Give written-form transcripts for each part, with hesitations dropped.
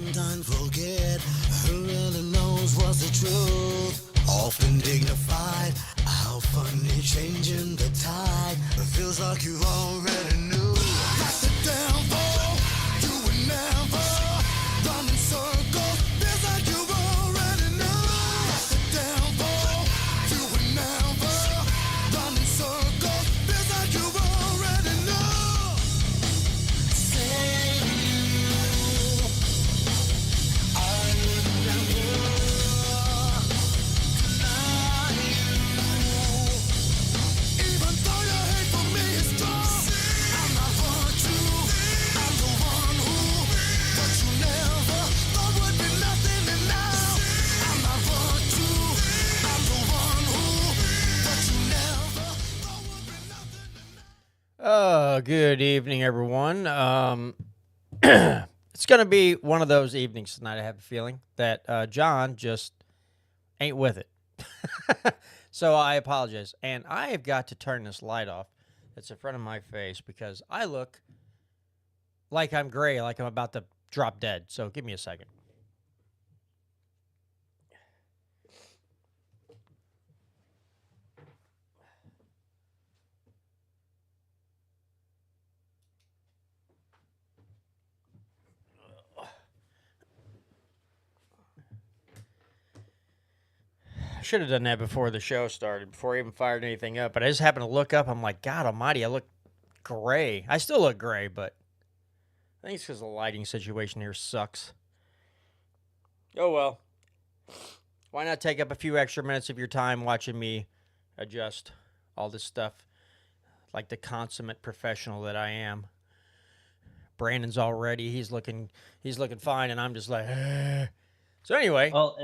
sometimes forget who really knows what's the truth. Often dignified, how funny changing the tide. It feels like you already knew. That's the devil, you would never run in circles. Feels like you already knew. That's the devil, you would never run in circles. Feels like you already knew. Say you, I would never deny you. Even though your hate for me is strong, I'm not hurt you. I'm the one who, but you never thought would be nothing, and now I'm not hurt you. I'm the one who, but you never thought would be nothing, and now. Good evening, everyone. It's going to be one of those evenings tonight, I have a feeling, that John just ain't with it. So I apologize. And I have got to turn this light off that's in front of my face because I look like I'm gray, like I'm about to drop dead. So give me a second. I should have done that before the show started, before I even fired anything up. But I just happened to look up. I'm like, God almighty, I look gray. I still look gray, but I think it's because the lighting situation here sucks. Oh, well. Why not take up a few extra minutes of your time watching me adjust all this stuff like the consummate professional that I am. Brandon's all ready. He's looking fine, and I'm just like, So anyway. Well,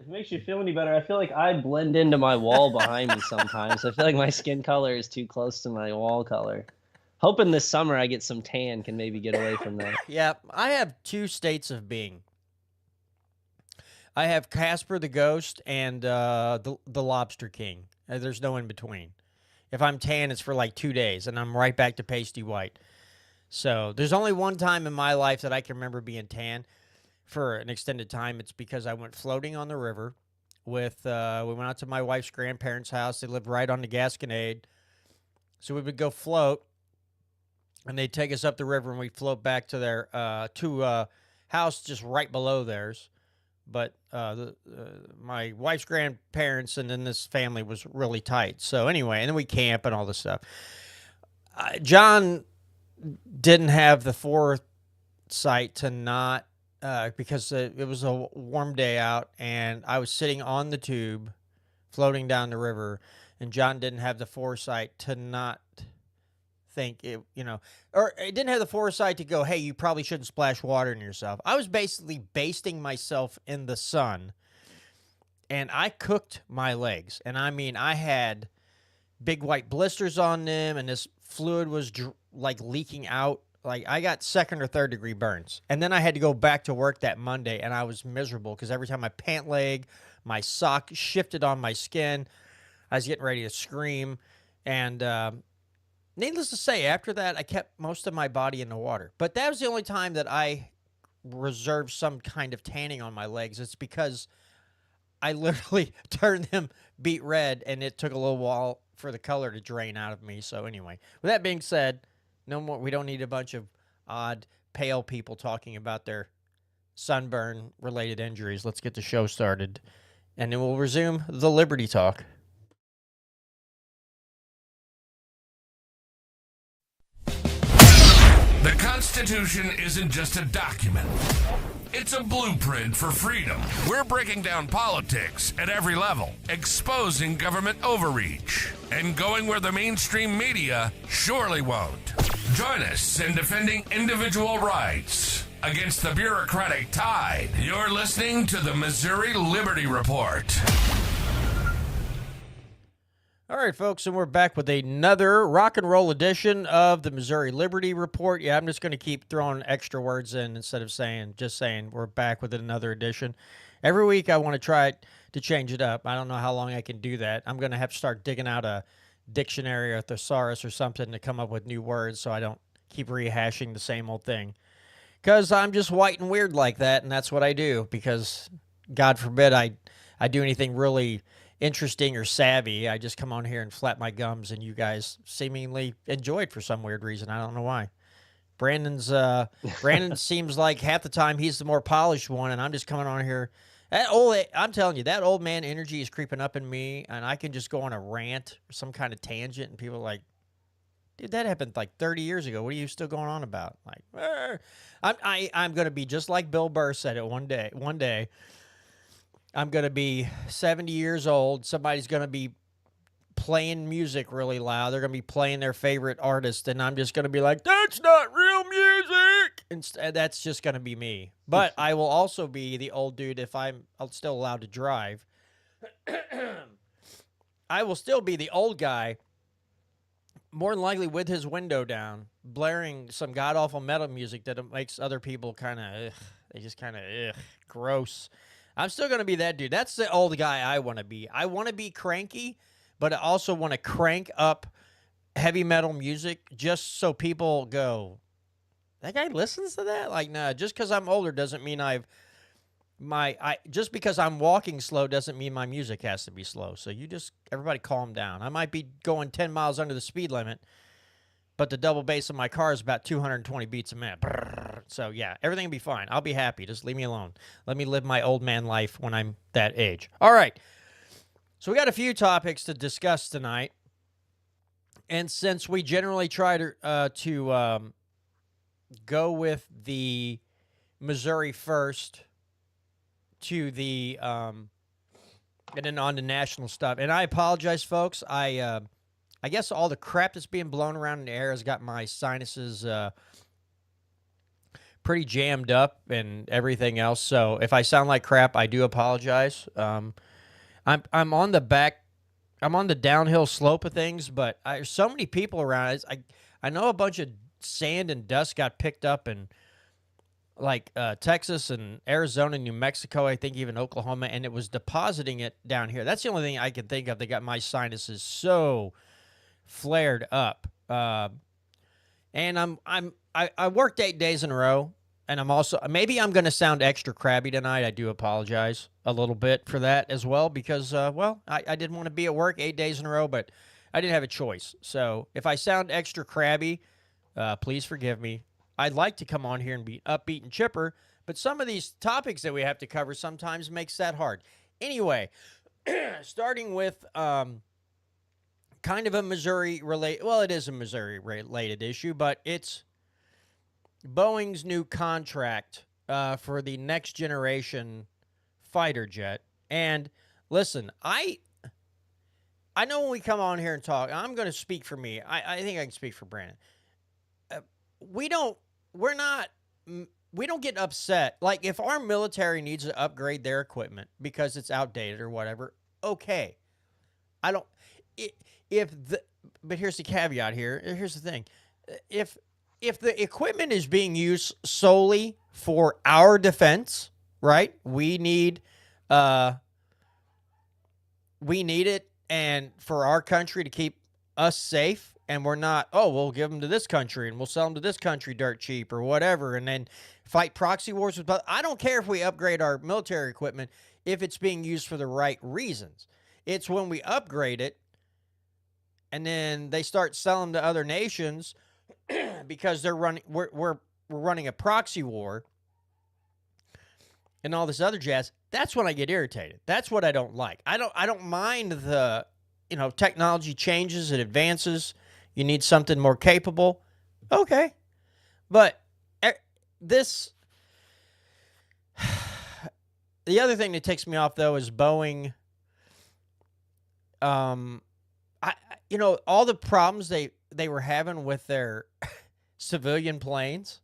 if it makes you feel any better, I feel like I blend into my wall behind me sometimes. I feel like my skin color is too close to my wall color. Hoping this summer I get some tan, can maybe get away from that. Yeah, I have two states of being. I have Casper the Ghost and the Lobster King. There's no in between. If I'm tan, it's for like 2 days, and I'm right back to pasty white. So there's only one time in my life that I can remember being tan for an extended time. It's because I went floating on the river with, we went out to my wife's grandparents' house. They lived right on the Gasconade. So we would go float, and they'd take us up the river, and we'd float back to their house just right below theirs. But my wife's grandparents and then this family was really tight. So anyway, and then we camp and all this stuff. John didn't have the foresight to not, because it was a warm day out, and I was sitting on the tube floating down the river, and John didn't have the foresight to not think it, or it didn't have the foresight to go, hey, you probably shouldn't splash water in yourself. I was basically basting myself in the sun, and I cooked my legs. And I mean, I had big white blisters on them, and this fluid was like leaking out. Like, I got second or third degree burns. And then I had to go back to work that Monday, and I was miserable because every time my pant leg, my sock shifted on my skin, I was getting ready to scream. And needless to say, after that, I kept most of my body in the water. But that was the only time that I reserved some kind of tanning on my legs. It's because I literally turned them beet red, and it took a little while for the color to drain out of me. So anyway, with that being said, no more. We don't need a bunch of odd, pale people talking about their sunburn-related injuries. Let's get the show started, and then we'll resume the Liberty Talk. The Constitution isn't just a document. It's a blueprint for freedom. We're breaking down politics at every level, exposing government overreach, and going where the mainstream media surely won't. Join us in defending individual rights against the bureaucratic tide. You're listening to the Missouri Liberty Report. All right, folks, and we're back with another rock and roll edition of the Missouri Liberty Report. Yeah, I'm just going to keep throwing extra words in instead of just saying we're back with another edition. Every week I want to try to change it up. I don't know how long I can do that. I'm going to have to start digging out a dictionary or thesaurus or something to come up with new words so I don't keep rehashing the same old thing. Because I'm just white and weird like that, and that's what I do. Because, God forbid, I do anything really interesting or savvy. I just come on here and flap my gums, and you guys seemingly enjoy it for some weird reason. I don't know why. Brandon seems like half the time he's the more polished one, and I'm just coming on here. I'm telling you, that old man energy is creeping up in me, and I can just go on a rant or some kind of tangent, and people are like, dude, that happened like 30 years ago. What are you still going on about? Like, I'm going to be just like Bill Burr said it one day. One day, I'm going to be 70 years old. Somebody's going to be playing music really loud. They're going to be playing their favorite artist, and I'm just going to be like, that's not real music. And that's just going to be me. But I will also be the old dude if I'm still allowed to drive. I will still be the old guy, more than likely with his window down, blaring some god-awful metal music that makes other people kind of, they just kind of, gross. I'm still going to be that dude. That's the old guy I want to be. I want to be cranky, but I also want to crank up heavy metal music just so people go, that guy listens to that? Like, nah, just because I'm older doesn't mean just because I'm walking slow doesn't mean my music has to be slow. So everybody calm down. I might be going 10 miles under the speed limit, but the double bass of my car is about 220 beats a minute. So yeah, everything will be fine. I'll be happy. Just leave me alone. Let me live my old man life when I'm that age. All right. So we got a few topics to discuss tonight. And since we generally try to go with the Missouri first to the and then on to national stuff. And I apologize, folks. I guess all the crap that's being blown around in the air has got my sinuses pretty jammed up and everything else. So if I sound like crap, I do apologize. I'm on the downhill slope of things, but there's so many people around. I know a bunch of sand and dust got picked up in like Texas and Arizona, New Mexico, I think even Oklahoma, and it was depositing it down here. That's the only thing I can think of that got my sinuses so flared up. And I worked 8 days in a row, and I'm also, maybe I'm going to sound extra crabby tonight. I do apologize a little bit for that as well, because, I didn't want to be at work 8 days in a row, but I didn't have a choice. So if I sound extra crabby, please forgive me. I'd like to come on here and be upbeat and chipper, but some of these topics that we have to cover sometimes makes that hard. Anyway, starting with kind of a Missouri-related, well, it is a Missouri-related issue, but it's Boeing's new contract for the next generation fighter jet. And listen, I know when we come on here and talk, I'm going to speak for me. I think I can speak for Brandon. We don't get upset. Like, if our military needs to upgrade their equipment because it's outdated or whatever, okay. But here's the caveat here. Here's the thing. If the equipment is being used solely for our defense, right? We need it, and for our country to keep us safe. And we're not, we'll give them to this country and we'll sell them to this country dirt cheap or whatever, and then fight proxy wars with. I don't care if we upgrade our military equipment if it's being used for the right reasons. It's when we upgrade it and then they start selling to other nations because we're running a proxy war and all this other jazz. That's when I get irritated. That's what I don't like. I don't mind the technology changes and advances. You need something more capable. Okay. But the other thing that takes me off, though, is Boeing. All the problems they were having with their civilian planes,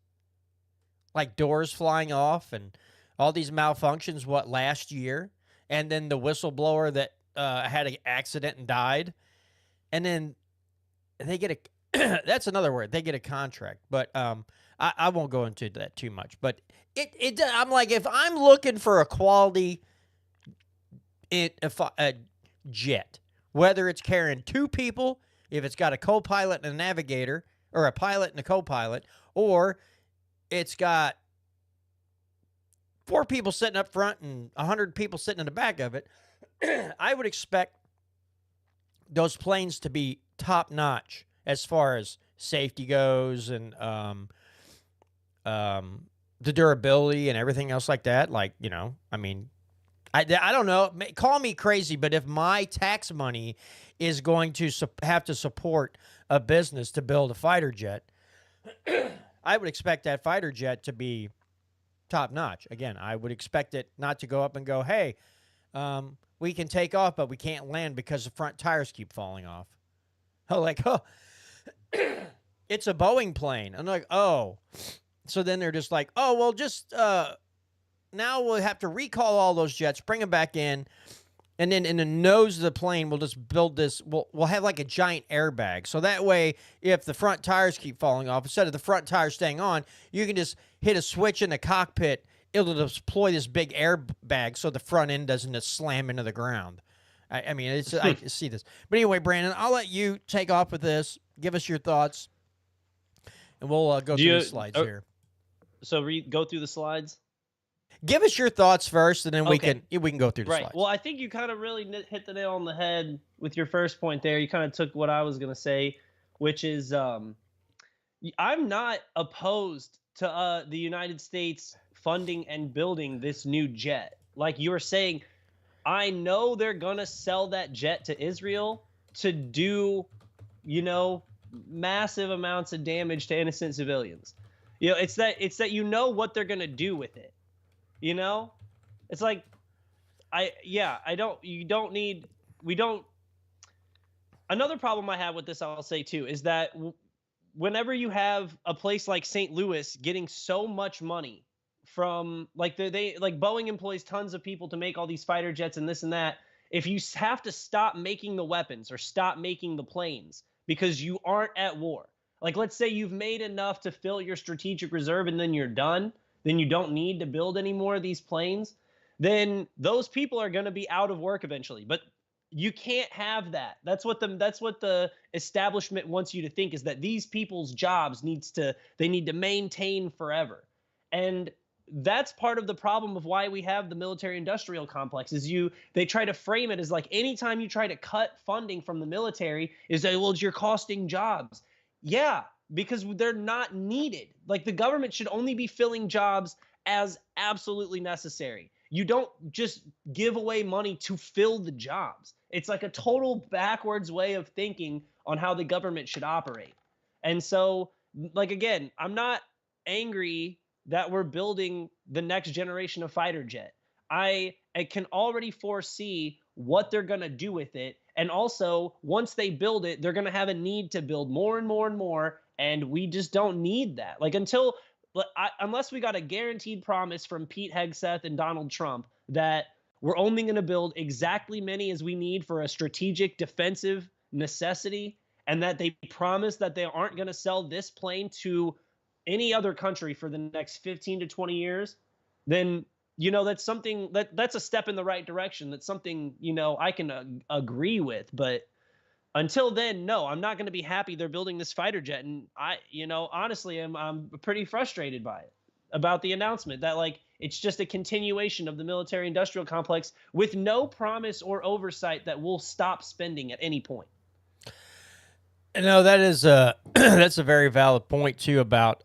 like doors flying off and all these malfunctions, last year? And then the whistleblower that had an accident and died. And then they get that's another word. They get a contract, but I won't go into that too much. But I'm like, if I'm looking for a quality jet, whether it's carrying two people, if it's got a co-pilot and a navigator, or a pilot and a co-pilot, or it's got 4 people sitting up front and 100 people sitting in the back of it, I would expect those planes to be top notch as far as safety goes and the durability and everything else like that. Like, you know, I mean, I don't know. Call me crazy, but if my tax money is going to have to support a business to build a fighter jet, I would expect that fighter jet to be top notch. Again, I would expect it not to go up and go, hey, we can take off, but we can't land because the front tires keep falling off. Oh, like, oh, it's a Boeing plane. I'm like, oh. So then they're just like, oh, well, just now we'll have to recall all those jets, bring them back in, and then in the nose of the plane, we'll just build this. We'll have like a giant airbag. So that way, if the front tires keep falling off, instead of the front tires staying on, you can just hit a switch in the cockpit. It'll deploy this big airbag so the front end doesn't just slam into the ground. I mean, it's I see this. But anyway, Brandon, I'll let you take off with this. Give us your thoughts, and we'll go through the slides here. So go through the slides. Give us your thoughts first, and then we can go through the slides. Well, I think you kind of really hit the nail on the head with your first point there. You kind of took what I was going to say, which is I'm not opposed to the United States funding and building this new jet. Like you were saying, I know they're going to sell that jet to Israel to do, you know, massive amounts of damage to innocent civilians. You know, it's that you know what they're going to do with it. You know, it's like, another problem I have with this, I'll say too, is that whenever you have a place like St. Louis getting so much money from like like Boeing employs tons of people to make all these fighter jets and this and that. If you have to stop making the weapons or stop making the planes because you aren't at war, like let's say you've made enough to fill your strategic reserve and then you're done, then you don't need to build any more of these planes, then those people are going to be out of work eventually. But you can't have that. That's what the establishment wants you to think, is that these people's jobs need to maintain forever. And that's part of the problem of why we have the military industrial complex is they try to frame it as like anytime you try to cut funding from the military is that, well, you're costing jobs. Yeah, because they're not needed. Like the government should only be filling jobs as absolutely necessary. You don't just give away money to fill the jobs. It's like a total backwards way of thinking on how the government should operate. And so, like, again, I'm not angry that we're building the next generation of fighter jet. I can already foresee what they're going to do with it. And also, once they build it, they're going to have a need to build more and more and more. And we just don't need that. Like unless we got a guaranteed promise from Pete Hegseth and Donald Trump that we're only going to build exactly many as we need for a strategic defensive necessity, and that they promise that they aren't going to sell this plane to any other country for the next 15 to 20 years, then, you know, that's something that's a step in the right direction. That's something, you know, I can agree with. But until then, no, I'm not going to be happy they're building this fighter jet. And I, you know, honestly, I'm pretty frustrated by it, about the announcement that, like, it's just a continuation of the military industrial complex with no promise or oversight that we'll stop spending at any point. No, that is that's a very valid point too about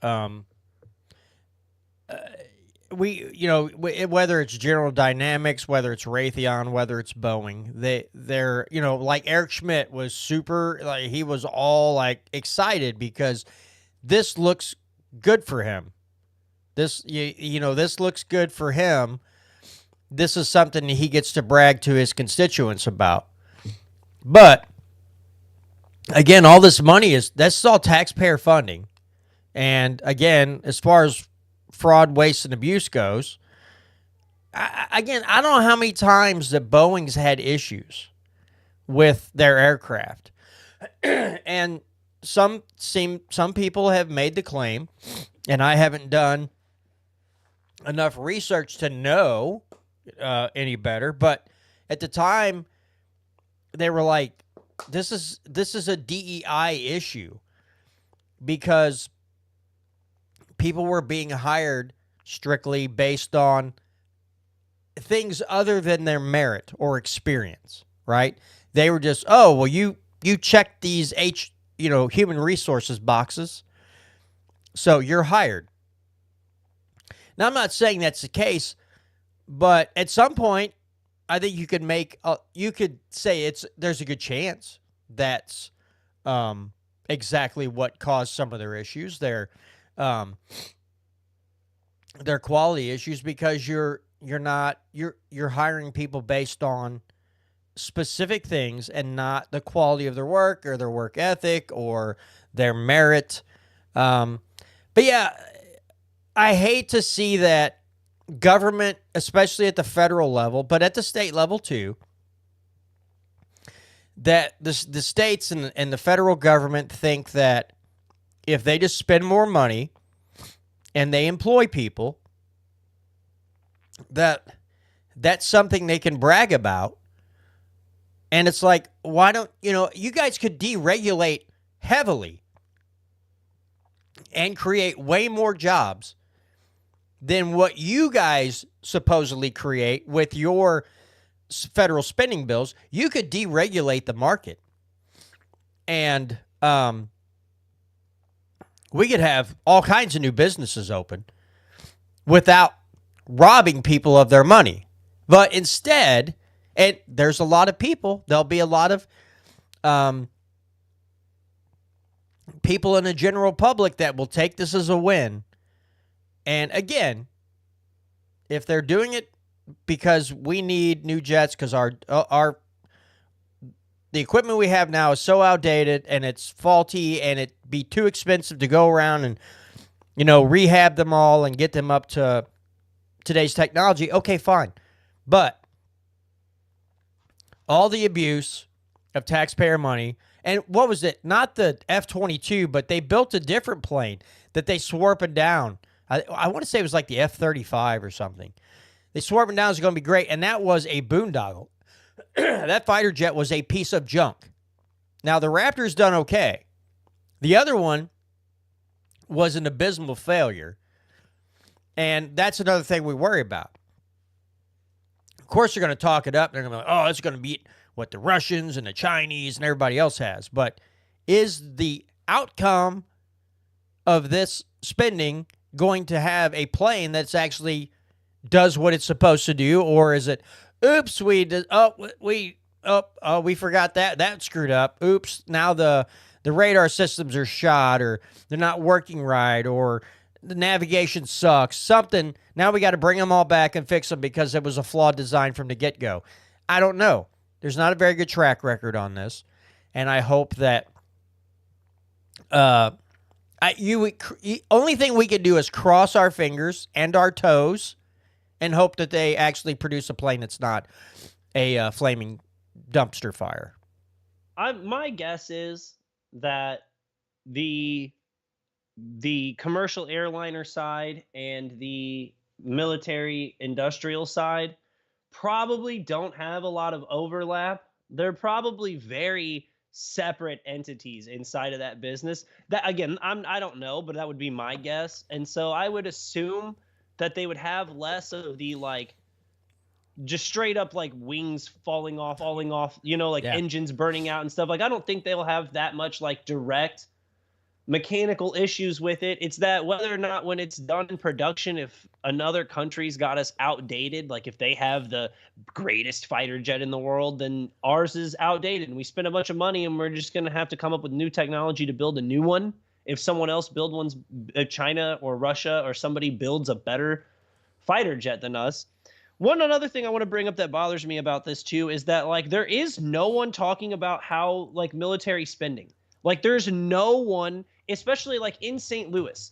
whether it's General Dynamics, whether it's Raytheon, whether it's Boeing, they're you know, like Eric Schmidt was super, like he was all like excited because this looks good for him. This this looks good for him. This is something he gets to brag to his constituents about. But again, all this money that's all taxpayer funding. And again, as far as fraud, waste, and abuse goes, I don't know how many times that Boeing's had issues with their aircraft. And some people have made the claim, and I haven't done enough research to know any better, but at the time they were like, this is a DEI issue because people were being hired strictly based on things other than their merit or experience, right? They were just, oh, well, you checked these human resources boxes, so you're hired. Now, I'm not saying that's the case, but at some point, I think you could say there's a good chance that's exactly what caused some of their issues, their quality issues, because you're hiring people based on specific things and not the quality of their work or their work ethic or their merit. But yeah, I hate to see that government, especially at the federal level, but at the state level too, that the states and the federal government think that if they just spend more money and they employ people, that's something they can brag about. And it's like, why don't, you guys could deregulate heavily and create way more jobs than what you guys supposedly create with your federal spending bills. You could deregulate the market. And we could have all kinds of new businesses open without robbing people of their money. But instead, and there's a lot of people, there'll be a lot of people in the general public that will take this as a win. And again, if they're doing it because we need new jets because the equipment we have now is so outdated and it's faulty and it'd be too expensive to go around and rehab them all and get them up to today's technology, okay, fine. But all the abuse of taxpayer money, and what was it? Not the F-22, but they built a different plane that they swore up and down. I want to say it was like the F-35 or something. They swore up and down it was going to be great, and that was a boondoggle. That fighter jet was a piece of junk. Now, the Raptor's done okay. The other one was an abysmal failure, and that's another thing we worry about. Of course, they're going to talk it up. They're going to be like, oh, it's going to beat what the Russians and the Chinese and everybody else has. But is the outcome of this spending going to have a plane that's actually does what it's supposed to do, or is it, oops, we forgot that screwed up. Oops, now the radar systems are shot, or they're not working right, or the navigation sucks. Something. Now we got to bring them all back and fix them because it was a flawed design from the get-go. I don't know. There's not a very good track record on this, and I hope that only thing we can do is cross our fingers and our toes and hope that they actually produce a plane that's not a flaming dumpster fire. My guess is that the commercial airliner side and the military industrial side probably don't have a lot of overlap. They're probably very separate entities inside of that business. That, again, I don't know, but that would be my guess. And so I would assume that they would have less of the just straight up wings falling off, engines burning out and stuff. I don't think they'll have that much direct mechanical issues with it. It's that whether or not when it's done in production, if another country's got us outdated, if they have the greatest fighter jet in the world, then ours is outdated and we spend a bunch of money and we're just going to have to come up with new technology to build a new one. If someone else builds one's, China or Russia or somebody builds a better fighter jet than us. Another thing I want to bring up that bothers me about this too is that there is no one talking about how military spending. There's no one, especially in St. Louis.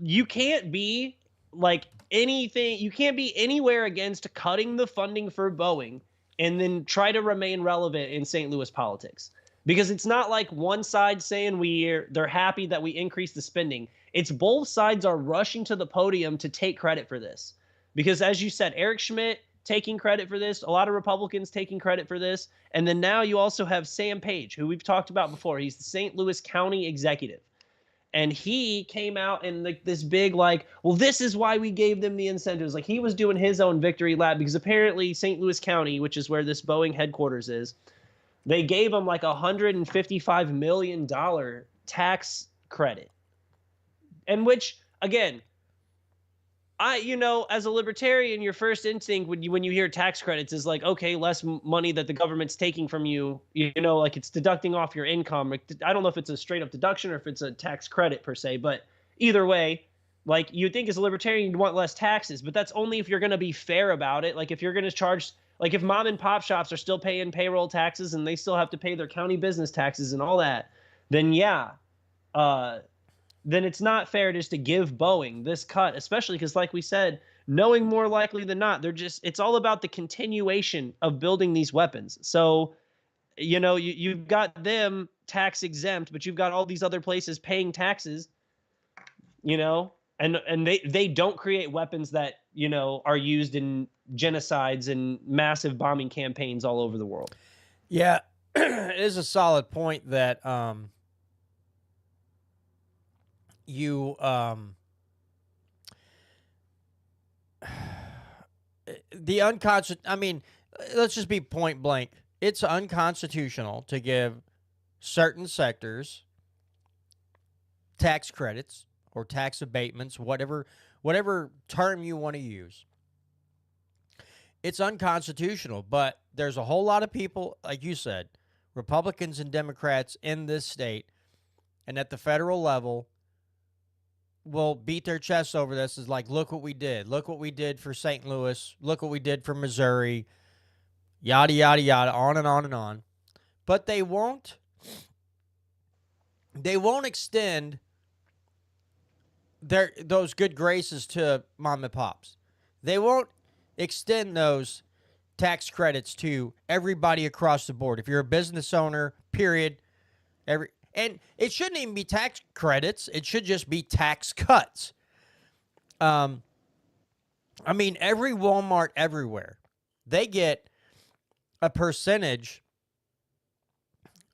You can't be anything. You can't be anywhere against cutting the funding for Boeing and then try to remain relevant in St. Louis politics. Because it's not one side saying they're happy that we increased the spending. It's both sides are rushing to the podium to take credit for this. Because as you said, Eric Schmidt taking credit for this, a lot of Republicans taking credit for this, and then now you also have Sam Page, who we've talked about before. He's the St. Louis County executive. And he came out in like this big, like, well, this is why we gave them the incentives. Like, he was doing his own victory lap because apparently St. Louis County, which is where this Boeing headquarters is, they gave him like $155 million tax credit. And which, again, as a libertarian, your first instinct when you hear tax credits is like, okay, less money that the government's taking from you, like it's deducting off your income. I don't know if it's a straight up deduction or if it's a tax credit per se, but either way, like you'd think as a libertarian, you'd want less taxes, but that's only if you're going to be fair about it. Like if you're going to charge, like if mom and pop shops are still paying payroll taxes and they still have to pay their county business taxes and all that, then yeah, then it's not fair just to give Boeing this cut, especially because, like we said, knowing more likely than not, it's all about the continuation of building these weapons. So, you've got them tax exempt, but you've got all these other places paying taxes, and they don't create weapons that, are used in genocides and massive bombing campaigns all over the world. Yeah, it is a solid point that, let's just be point blank. It's unconstitutional to give certain sectors tax credits or tax abatements, whatever term you want to use. It's unconstitutional, but there's a whole lot of people, like you said, Republicans and Democrats in this state and at the federal level will beat their chests over this. Is like, look what we did. Look what we did for St. Louis. Look what we did for Missouri. Yada, yada, yada, on and on and on. But they won't extend those good graces to mom and pops. They won't extend those tax credits to everybody across the board. If you're a business owner, period, and it shouldn't even be tax credits. It should just be tax cuts. Every Walmart everywhere, they get a percentage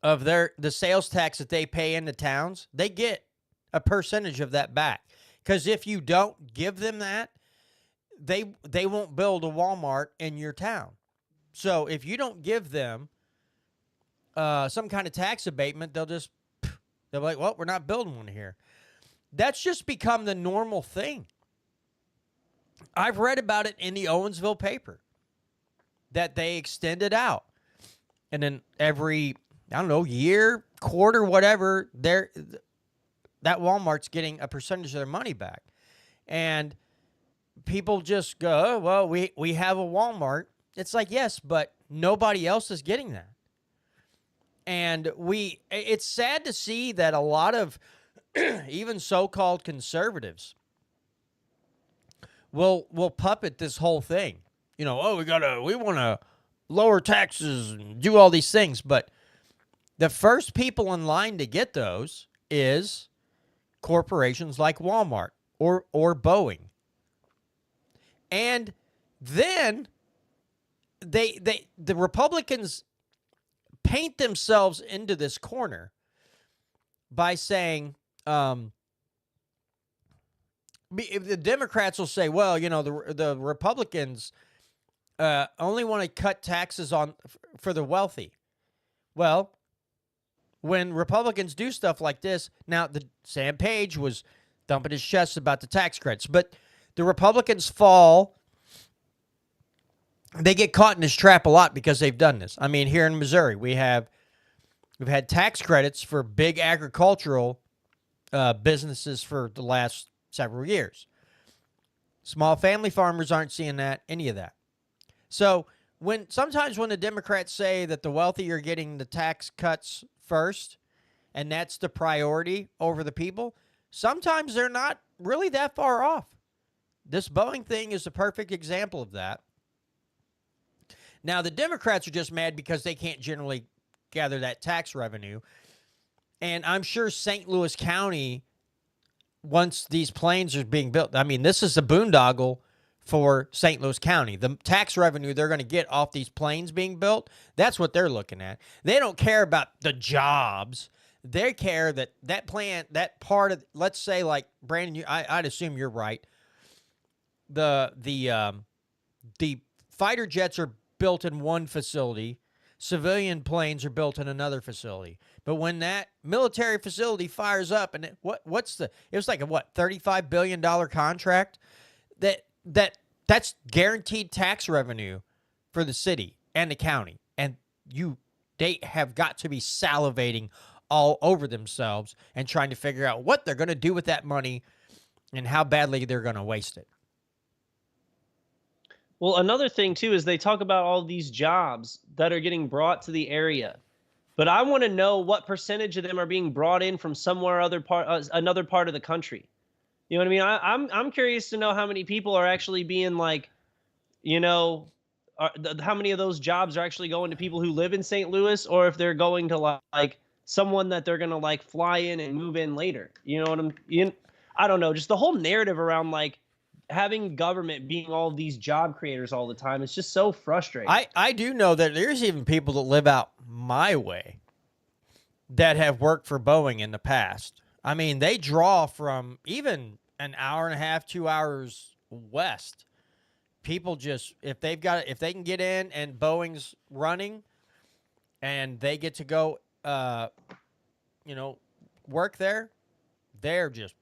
of the sales tax that they pay in the towns. They get a percentage of that back. Because if you don't give them that, they won't build a Walmart in your town. So if you don't give them some kind of tax abatement, they'll be like, well, we're not building one here. That's just become the normal thing. I've read about it in the Owensville paper that they extended out. And then every, year, quarter, whatever, that Walmart's getting a percentage of their money back. And people just go, oh, well, we have a Walmart. It's like, yes, but nobody else is getting that. And it's sad to see that a lot of even so-called conservatives will puppet this whole thing. We want to lower taxes and do all these things. But the first people in line to get those is corporations like Walmart or Boeing. And then the Republicans paint themselves into this corner by saying, the Democrats will say, well, the Republicans only want to cut taxes for the wealthy. Well, when Republicans do stuff like this, now Sam Page was thumping his chest about the tax credits, but the Republicans they get caught in this trap a lot because they've done this. Here in Missouri, we've had tax credits for big agricultural businesses for the last several years. Small family farmers aren't seeing any of that. So sometimes when the Democrats say that the wealthy are getting the tax cuts first, and that's the priority over the people, sometimes they're not really that far off. This Boeing thing is a perfect example of that. Now, the Democrats are just mad because they can't generally gather that tax revenue. And I'm sure St. Louis County, once these planes are being built, this is a boondoggle for St. Louis County. The tax revenue they're going to get off these planes being built, that's what they're looking at. They don't care about the jobs they care that that plant, that part of, let's say, like Brandon, I'd assume you're right. The fighter jets are built in one facility. Civilian planes are built in another facility. But when that military facility fires up, and it was like a what, $35 billion contract, that's guaranteed tax revenue for the city and the county. And they have got to be salivating all over themselves and trying to figure out what they're going to do with that money and how badly they're going to waste it. Well, another thing too is they talk about all these jobs that are getting brought to the area, but I want to know what percentage of them are being brought in from another part of the country. You know what I mean? I'm curious to know how many people are actually being like, how many of those jobs are actually going to people who live in St. Louis, or if they're going to like someone that they're gonna like fly in and move in later. You know what I don't know. Just the whole narrative around like having government being all these job creators all the time, it's just so frustrating. I do know that there's even people that live out my way that have worked for Boeing in the past. I mean, they draw from even an hour and a half, 2 hours west. People just, if they can get in and Boeing's running and they get to go, work there, they're just,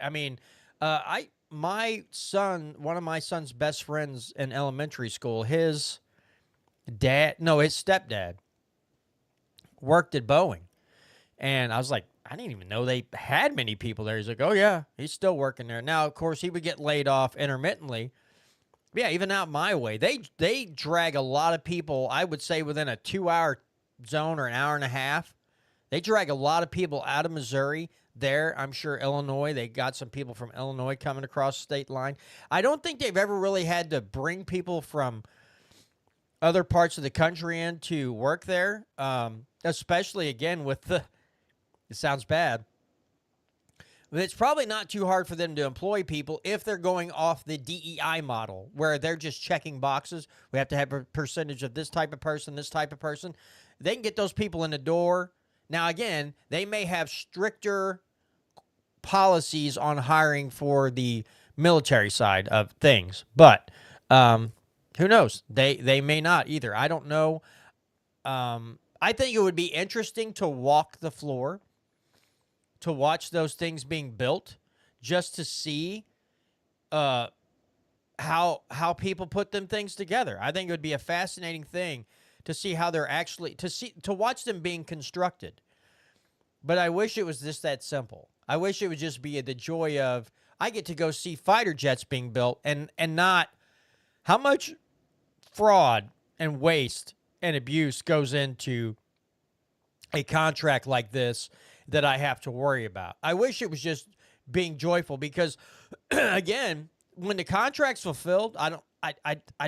I mean, one of my son's best friends in elementary school, his stepdad worked at Boeing. And I was like, I didn't even know they had many people there. He's like, oh, yeah, he's still working there. Now, of course, he would get laid off intermittently. But yeah, even out my way. They drag a lot of people, I would say, within a 2-hour zone or an hour and a half. They drag a lot of people out of Missouri there. I'm sure Illinois, they got some people from Illinois coming across the state line. I don't think they've ever really had to bring people from other parts of the country in to work there, especially, again, with the... It sounds bad. But it's probably not too hard for them to employ people if they're going off the DEI model, where they're just checking boxes. We have to have a percentage of this type of person, this type of person. They can get those people in the door. Now, again, they may have stricter policies on hiring for the military side of things. But who knows? They may not either. I don't know. I think it would be interesting to walk the floor, to watch those things being built, just to see how people put them things together. I think it would be a fascinating thing to see how they're actually to watch them being constructed. But I wish it was just that simple. I wish it would just be the joy of I get to go see fighter jets being built and not how much fraud and waste and abuse goes into a contract like this that I have to worry about. I wish it was just being joyful because, again, when the contract's fulfilled, I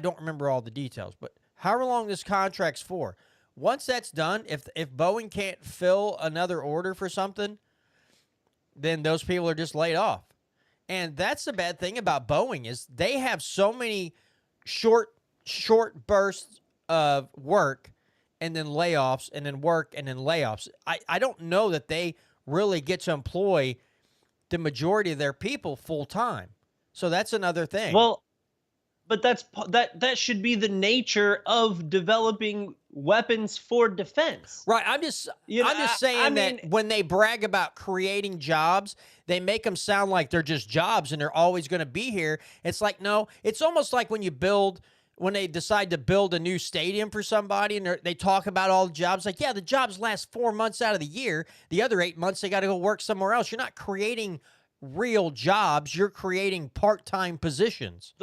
don't remember all the details, but however long this contract's for, once that's done, if Boeing can't fill another order for something, then those people are just laid off. And that's the bad thing about Boeing is they have so many short bursts of work and then layoffs, and then work, and then layoffs. I don't know that they really get to employ the majority of their people full time. So that's another thing. Well, but that should be the nature of developing weapons for defense. Right. I'm just saying that when they brag about creating jobs, they make them sound like they're just jobs and they're always going to be here. It's like, no, it's almost like when they decide to build a new stadium for somebody and they talk about all the jobs, like, yeah, the jobs last 4 months out of the year. The other 8 months, they got to go work somewhere else. You're not creating real jobs. You're creating part-time positions.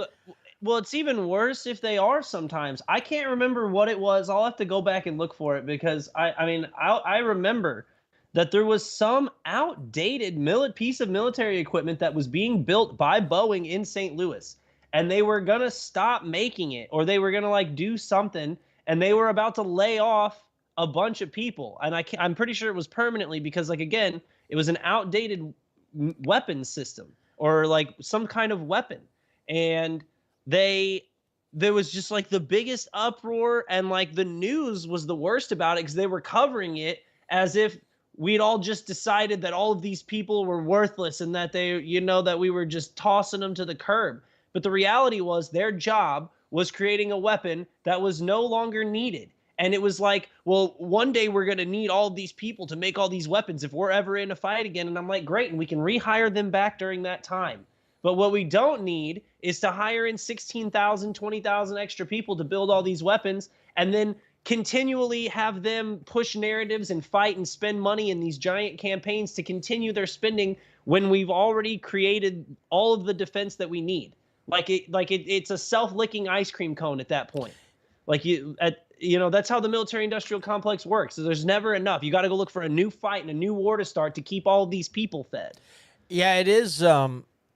Well, it's even worse if they are sometimes. I can't remember what it was. I'll have to go back and look for it because, I remember that there was some outdated piece of military equipment that was being built by Boeing in St. Louis. And they were going to stop making it, or they were going to do something, and they were about to lay off a bunch of people. And I'm pretty sure it was permanently because, again, it was an outdated weapon system or some kind of weapon. And there was just the biggest uproar, and the news was the worst about it because they were covering it as if we'd all just decided that all of these people were worthless and that that we were just tossing them to the curb. But the reality was their job was creating a weapon that was no longer needed. And it was like, well, one day we're going to need all of these people to make all these weapons if we're ever in a fight again. And I'm like, great. And we can rehire them back during that time. But what we don't need is to hire in 16,000, 20,000 extra people to build all these weapons and then continually have them push narratives and fight and spend money in these giant campaigns to continue their spending when we've already created all of the defense that we need. It's a self-licking ice cream cone at that point. That's how the military-industrial complex works. So there's never enough. You got to go look for a new fight and a new war to start to keep all of these people fed. Yeah, it is.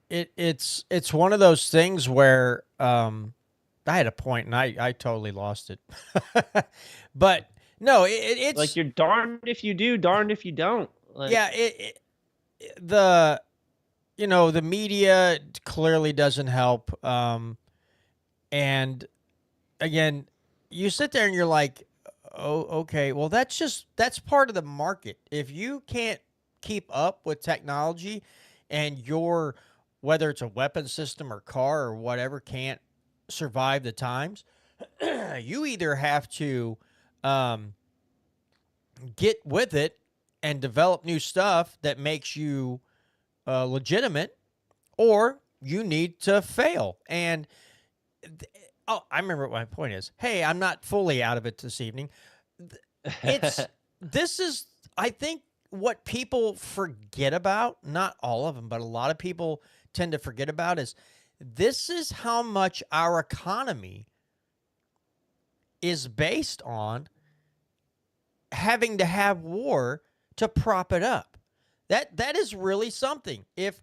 It's one of those things where I had a point and I totally lost it. But no, it's like you're darned if you do, darned if you don't. The media clearly doesn't help. And again, you sit there and you're like, oh, okay, well, that's part of the market. If you can't keep up with technology and whether it's a weapon system or car or whatever, can't survive the times, you either have to get with it and develop new stuff that makes you legitimate, or you need to fail. And I remember what my point is. Hey, I'm not fully out of it this evening. This is, I think, what people forget about, not all of them, but a lot of people tend to forget about, is this is how much our economy is based on having to have war to prop it up. That is really something. If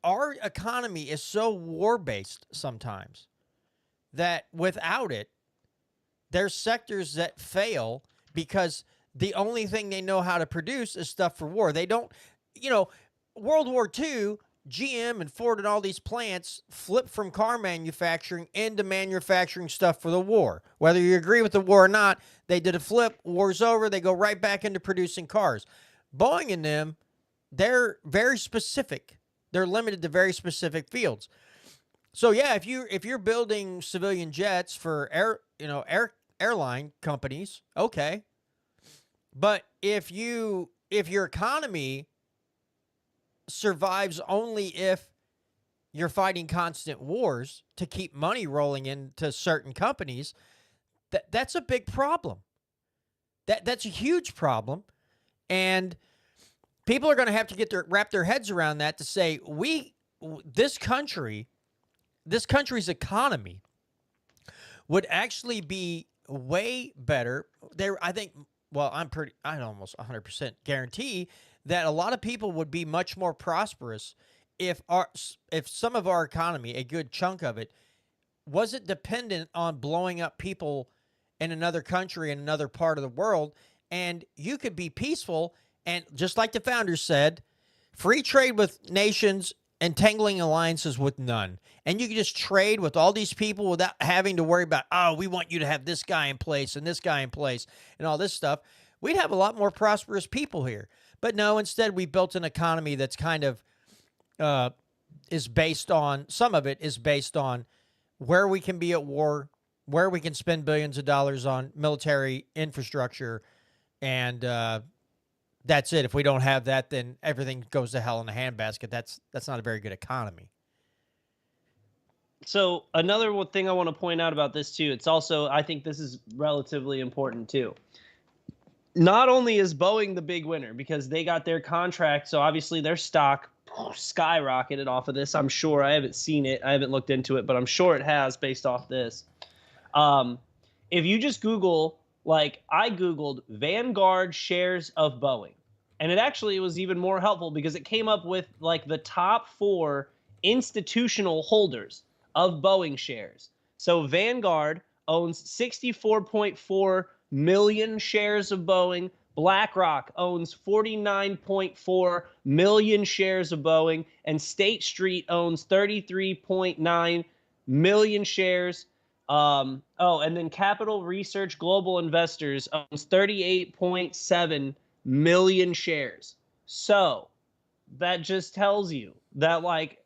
our economy is so war-based sometimes that without it, there's sectors that fail because the only thing they know how to produce is stuff for war. They don't, World War II, GM and Ford and all these plants flipped from car manufacturing into manufacturing stuff for the war. Whether you agree with the war or not, they did a flip, war's over, they go right back into producing cars. Boeing and them, they're very specific. They're limited to very specific fields. So yeah, if you're building civilian jets for airline companies, okay. But if your economy survives only if you're fighting constant wars to keep money rolling into certain companies, that's a big problem. That's a huge problem. And people are going to have to wrap their heads around that to say, this country's economy would actually be way better. I almost 100% guarantee that a lot of people would be much more prosperous if some of our economy, a good chunk of it, wasn't dependent on blowing up people in another country, in another part of the world, and you could be peaceful. And just like the founders said, free trade with nations, entangling alliances with none. And you can just trade with all these people without having to worry about, we want you to have this guy in place and this guy in place and all this stuff. We'd have a lot more prosperous people here. But no, instead we built an economy that's kind of is based on, some of it is based on where we can be at war, where we can spend billions of dollars on military infrastructure, and that's it. If we don't have that, then everything goes to hell in a handbasket. That's not a very good economy. So another thing I want to point out about this too, it's also, I think this is relatively important too. Not only is Boeing the big winner because they got their contract, so obviously their stock skyrocketed off of this. I'm sure. I haven't seen it. I haven't looked into it, but I'm sure it has based off this. If you just Google, like I Googled Vanguard shares of Boeing, and it was even more helpful because it came up with like the top 4 institutional holders of Boeing shares. So Vanguard owns 64.4 million shares of Boeing. BlackRock owns 49.4 million shares of Boeing, and State Street owns 33.9 million shares. And then Capital Research Global Investors owns 38.7 million shares. So that just tells you that like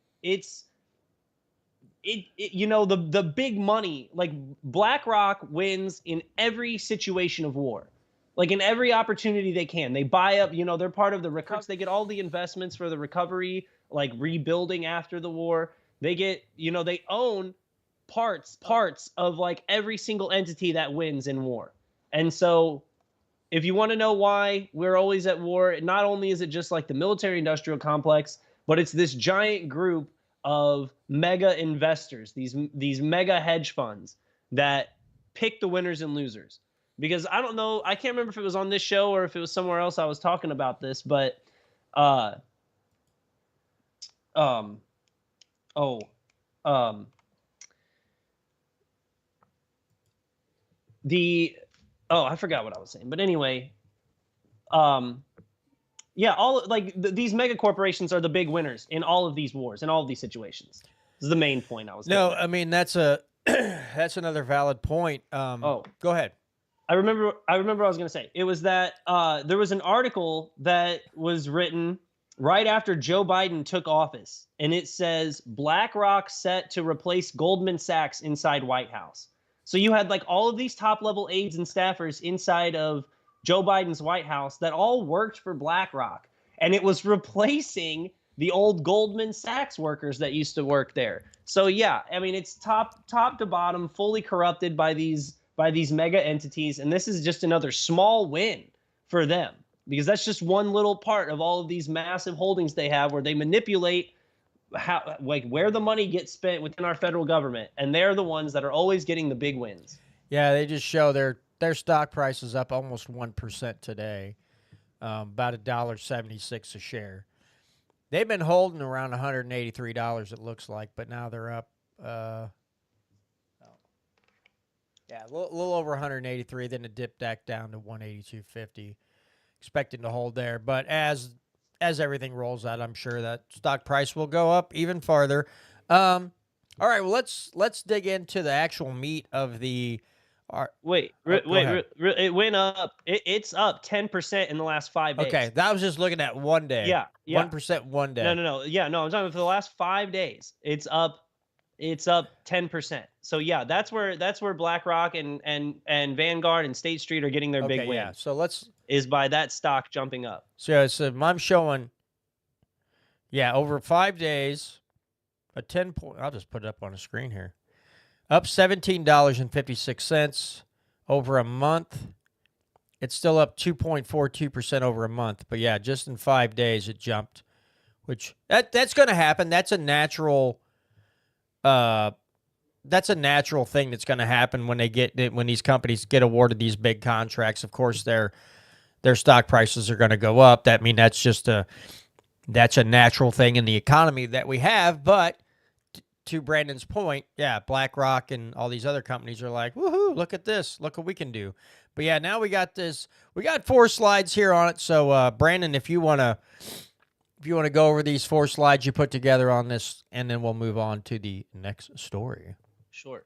the big money, like BlackRock wins in every situation of war. Like in every opportunity they can. They buy up, they're part of the recovery. They get all the investments for the recovery, like rebuilding after the war. They get, they own parts of like every single entity that wins in war. And so if you want to know why we're always at war, not only is it just like the military industrial complex, but it's this giant group of mega investors, these mega hedge funds that pick the winners and losers. Because I don't know, I can't remember if it was on this show or if it was somewhere else I was talking about this, but I forgot what I was saying. But anyway, these mega corporations are the big winners in all of these wars, in all of these situations. This is the main point I was No, getting at. I mean that's another valid point. Go ahead. I remember what I was going to say. It was that there was an article that was written right after Joe Biden took office, and it says BlackRock set to replace Goldman Sachs inside White House. So you had like all of these top-level aides and staffers inside of Joe Biden's White House that all worked for BlackRock, and it was replacing the old Goldman Sachs workers that used to work there. So yeah, I mean it's top to bottom, fully corrupted by these mega entities, and this is just another small win for them because that's just one little part of all of these massive holdings they have where they manipulate where the money gets spent within our federal government, and they're the ones that are always getting the big wins. Yeah, they just show their stock price is up almost 1% today, about $1.76 a share. They've been holding around $183, it looks like, but now they're up. A little over 183. Then it dipped back down to 182.50, expecting to hold there. But as everything rolls out, I'm sure that stock price will go up even farther. All right, well let's dig into the actual meat of the. Wait, it went up. It's up 10% in the last 5 days. Okay, that was just looking at one day. Yeah. 1% one day. No. Yeah, no, I'm talking for the last 5 days. It's up 10%. So yeah, that's where BlackRock and Vanguard and State Street are getting their big win. Yeah. So is by that stock jumping up. So I'm showing. Yeah, over 5 days, a 10 point. I'll just put it up on the screen here. Up $17.56 over a month. It's still up 2.42% over a month. But yeah, just in 5 days it jumped, which that's going to happen. That's a natural. That's a natural thing that's going to happen when these companies get awarded these big contracts. Of course, their stock prices are going to go up. That's a natural thing in the economy that we have. But to Brandon's point, yeah, BlackRock and all these other companies are like, woohoo, look at this. Look what we can do. But yeah, now we got this. We got 4 slides here on it. So Brandon, if you want to go over these 4 slides you put together on this, and then we'll move on to the next story. Sure.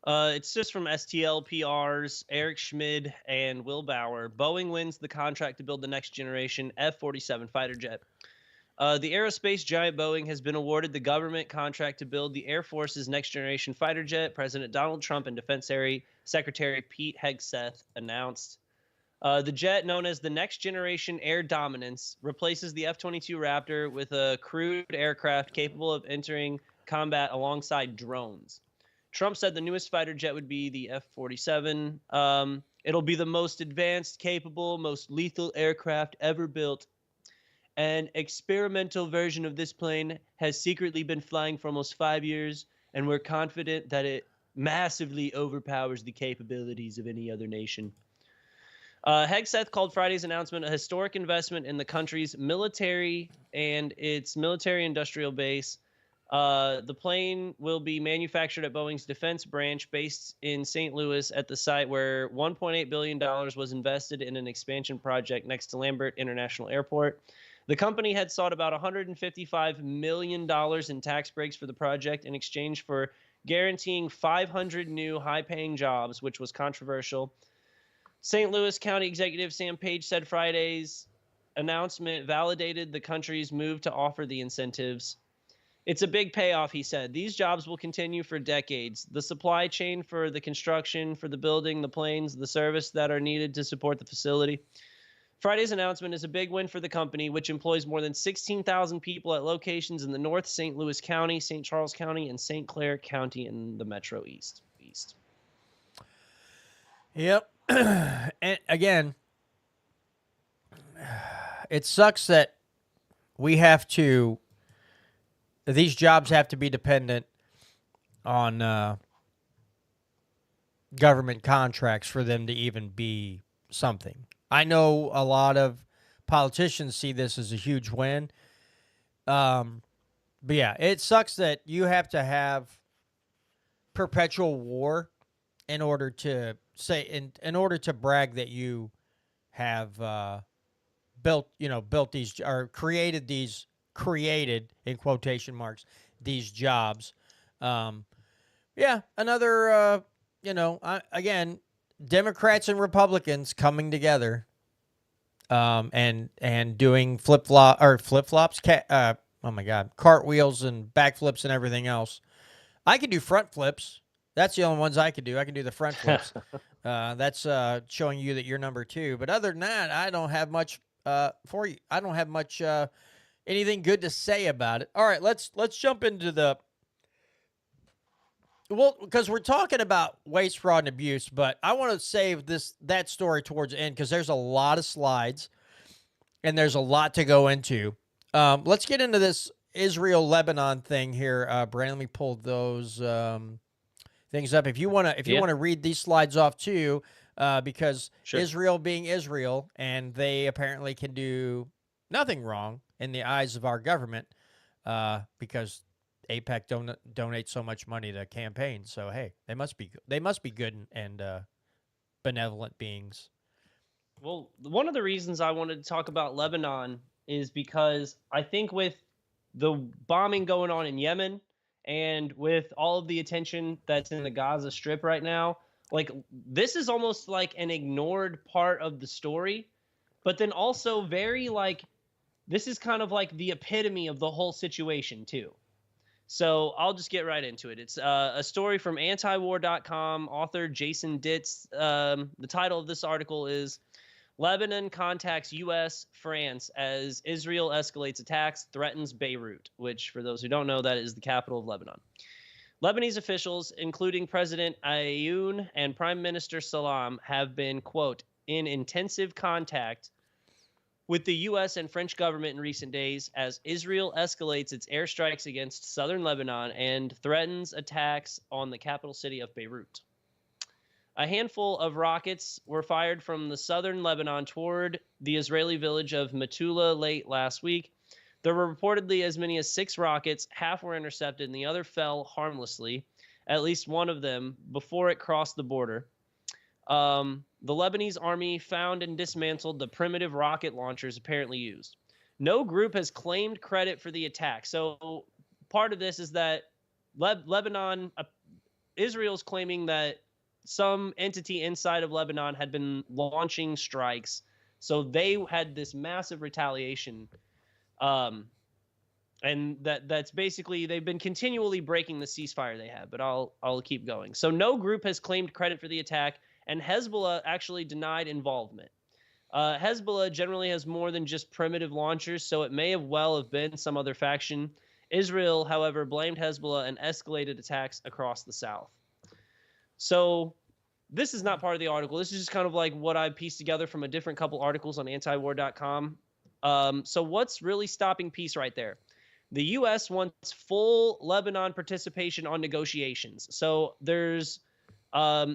It's just from STLPR's Eric Schmid and Will Bauer. Boeing wins the contract to build the next generation F-47 fighter jet. The aerospace giant Boeing has been awarded the government contract to build the Air Force's next-generation fighter jet, President Donald Trump and Defense Secretary Pete Hegseth announced. The jet, known as the Next Generation Air Dominance, replaces the F-22 Raptor with a crewed aircraft capable of entering combat alongside drones. Trump said the newest fighter jet would be the F-47. It'll be the most advanced, capable, most lethal aircraft ever built. An experimental version of this plane has secretly been flying for almost 5 years, and we're confident that it massively overpowers the capabilities of any other nation. Hegseth called Friday's announcement a historic investment in the country's military and its military-industrial base. The plane will be manufactured at Boeing's defense branch based in St. Louis at the site where $1.8 billion was invested in an expansion project next to Lambert International Airport. The company had sought about $155 million in tax breaks for the project in exchange for guaranteeing 500 new high-paying jobs, which was controversial. St. Louis County Executive Sam Page said Friday's announcement validated the country's move to offer the incentives. It's a big payoff, he said. These jobs will continue for decades. The supply chain for the construction, for the building, the planes, the service that are needed to support the facility. Friday's announcement is a big win for the company, which employs more than 16,000 people at locations in the North St. Louis County, St. Charles County, and St. Clair County in the Metro East. Yep. And again, it sucks that these jobs have to be dependent on government contracts for them to even be something. I know a lot of politicians see this as a huge win. But yeah, it sucks that you have to have perpetual war in order to in order to brag that you have built these or created in quotation marks these jobs. Yeah, another again, Democrats and Republicans coming together and doing flip-flops, oh my God, cartwheels and backflips and everything else. I can do front flips. That's the only ones I could do. I can do the front flips. That's showing you that you're number 2. But other than that, I don't have much for you. I don't have much anything good to say about it. All right, let's jump into because we're talking about waste, fraud, and abuse, but I want to save that story towards the end because there's a lot of slides and there's a lot to go into. Let's get into this Israel-Lebanon thing here. Brandon, let me pull those things up. If you want to read these slides off too, because sure. Israel being Israel, and they apparently can do nothing wrong in the eyes of our government, because AIPAC donates so much money to campaigns. So hey, they must be good and benevolent beings. Well, one of the reasons I wanted to talk about Lebanon is because I think with the bombing going on in Yemen and with all of the attention that's in the Gaza Strip right now, like this is almost like an ignored part of the story, but then also very this is kind of like the epitome of the whole situation too. So I'll just get right into it. It's a story from antiwar.com, author Jason Ditz. The title of this article is Lebanon contacts U.S., France as Israel escalates attacks, threatens Beirut, which, for those who don't know, that is the capital of Lebanon. Lebanese officials, including President Aoun and Prime Minister Salam, have been, quote, in intensive contact with the U.S. and French government in recent days as Israel escalates its airstrikes against southern Lebanon and threatens attacks on the capital city of Beirut. A handful of rockets were fired from the southern Lebanon toward the Israeli village of Metula late last week. There were reportedly as many as 6 rockets. Half were intercepted and the other fell harmlessly, at least one of them, before it crossed the border. The Lebanese army found and dismantled the primitive rocket launchers apparently used. No group has claimed credit for the attack. So part of this is that Israel's claiming that some entity inside of Lebanon had been launching strikes. So they had this massive retaliation. And that's basically, they've been continually breaking the ceasefire they have, but I'll keep going. So no group has claimed credit for the attack, and Hezbollah actually denied involvement. Hezbollah generally has more than just primitive launchers, so it may have been some other faction. Israel, however, blamed Hezbollah and escalated attacks across the south. So this is not part of the article. This is just kind of like what I pieced together from a different couple articles on antiwar.com. So what's really stopping peace right there? The U.S. wants full Lebanon participation on negotiations. So there's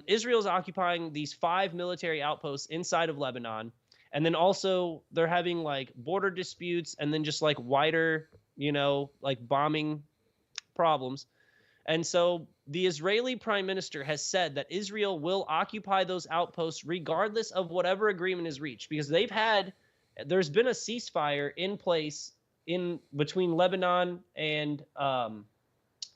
Israel's occupying these 5 military outposts inside of Lebanon. And then also they're having border disputes and then just wider, bombing problems. And so the Israeli prime minister has said that Israel will occupy those outposts regardless of whatever agreement is reached, because they've had There's been a ceasefire in place in between Lebanon and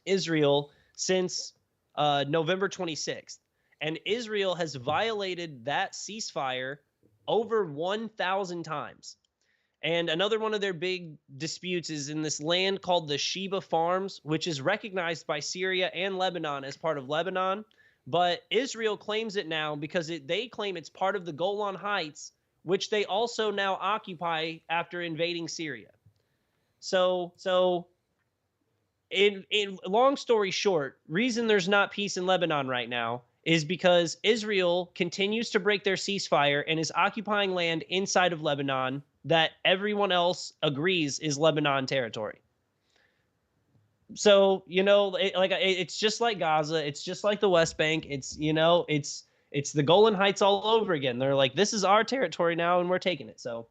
Israel since November 26th. And Israel has violated that ceasefire over 1,000 times. And another one of their big disputes is in this land called the Sheba Farms, which is recognized by Syria and Lebanon as part of Lebanon. But Israel claims it now because they claim it's part of the Golan Heights, which they also now occupy after invading Syria. So in long story short, reason there's not peace in Lebanon right now is because Israel continues to break their ceasefire and is occupying land inside of Lebanon that everyone else agrees is Lebanon territory. So, it's just like Gaza. It's just like the West Bank. It's the Golan Heights all over again. They're like, this is our territory now, and we're taking it. So,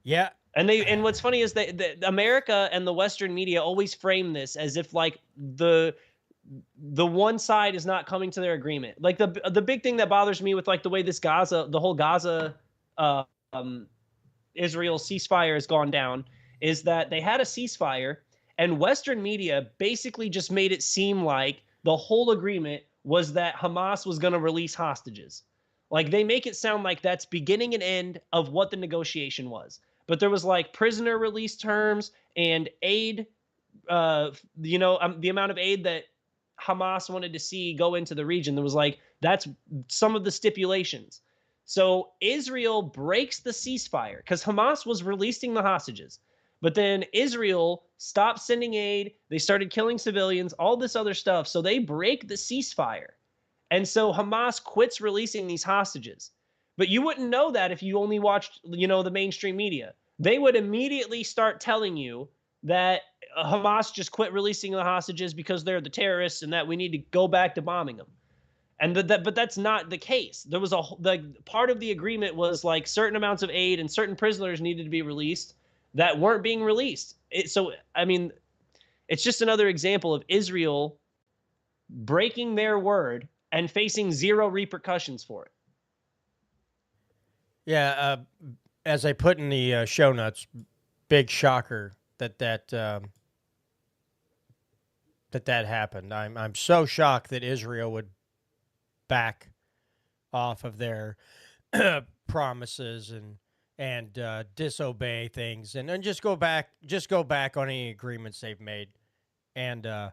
Yeah. and what's funny is that America and the Western media always frame this as if like the one side is not coming to their agreement. Like the big thing that bothers me with like the way the whole Gaza Israel ceasefire has gone down is that they had a ceasefire and Western media basically just made it seem like the whole agreement was that Hamas was going to release hostages. Like they make it sound like that's beginning and end of what the negotiation was. But there was like prisoner release terms and aid, the amount of aid that Hamas wanted to see go into the region. There was like, that's some of the stipulations. So Israel breaks the ceasefire because Hamas was releasing the hostages. But then Israel stopped sending aid. They started killing civilians, all this other stuff. So they break the ceasefire. And so Hamas quits releasing these hostages. But you wouldn't know that if you only watched, the mainstream media. They would immediately start telling you that Hamas just quit releasing the hostages because they're the terrorists and that we need to go back to bombing them. But that's not the case. There was part of the agreement was like certain amounts of aid and certain prisoners needed to be released that weren't being released. It's just another example of Israel breaking their word and facing zero repercussions for it. Yeah. As I put in the show notes, big shocker that happened. I'm so shocked that Israel would back off of their promises and disobey things and just go back on any agreements they've made. And go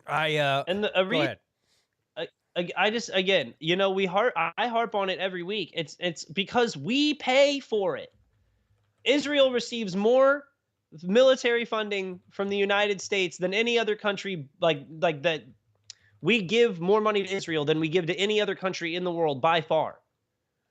ahead. I harp on it every week. It's because we pay for it. Israel receives more military funding from the United States than any other country like that. We give more money to Israel than we give to any other country in the world by far.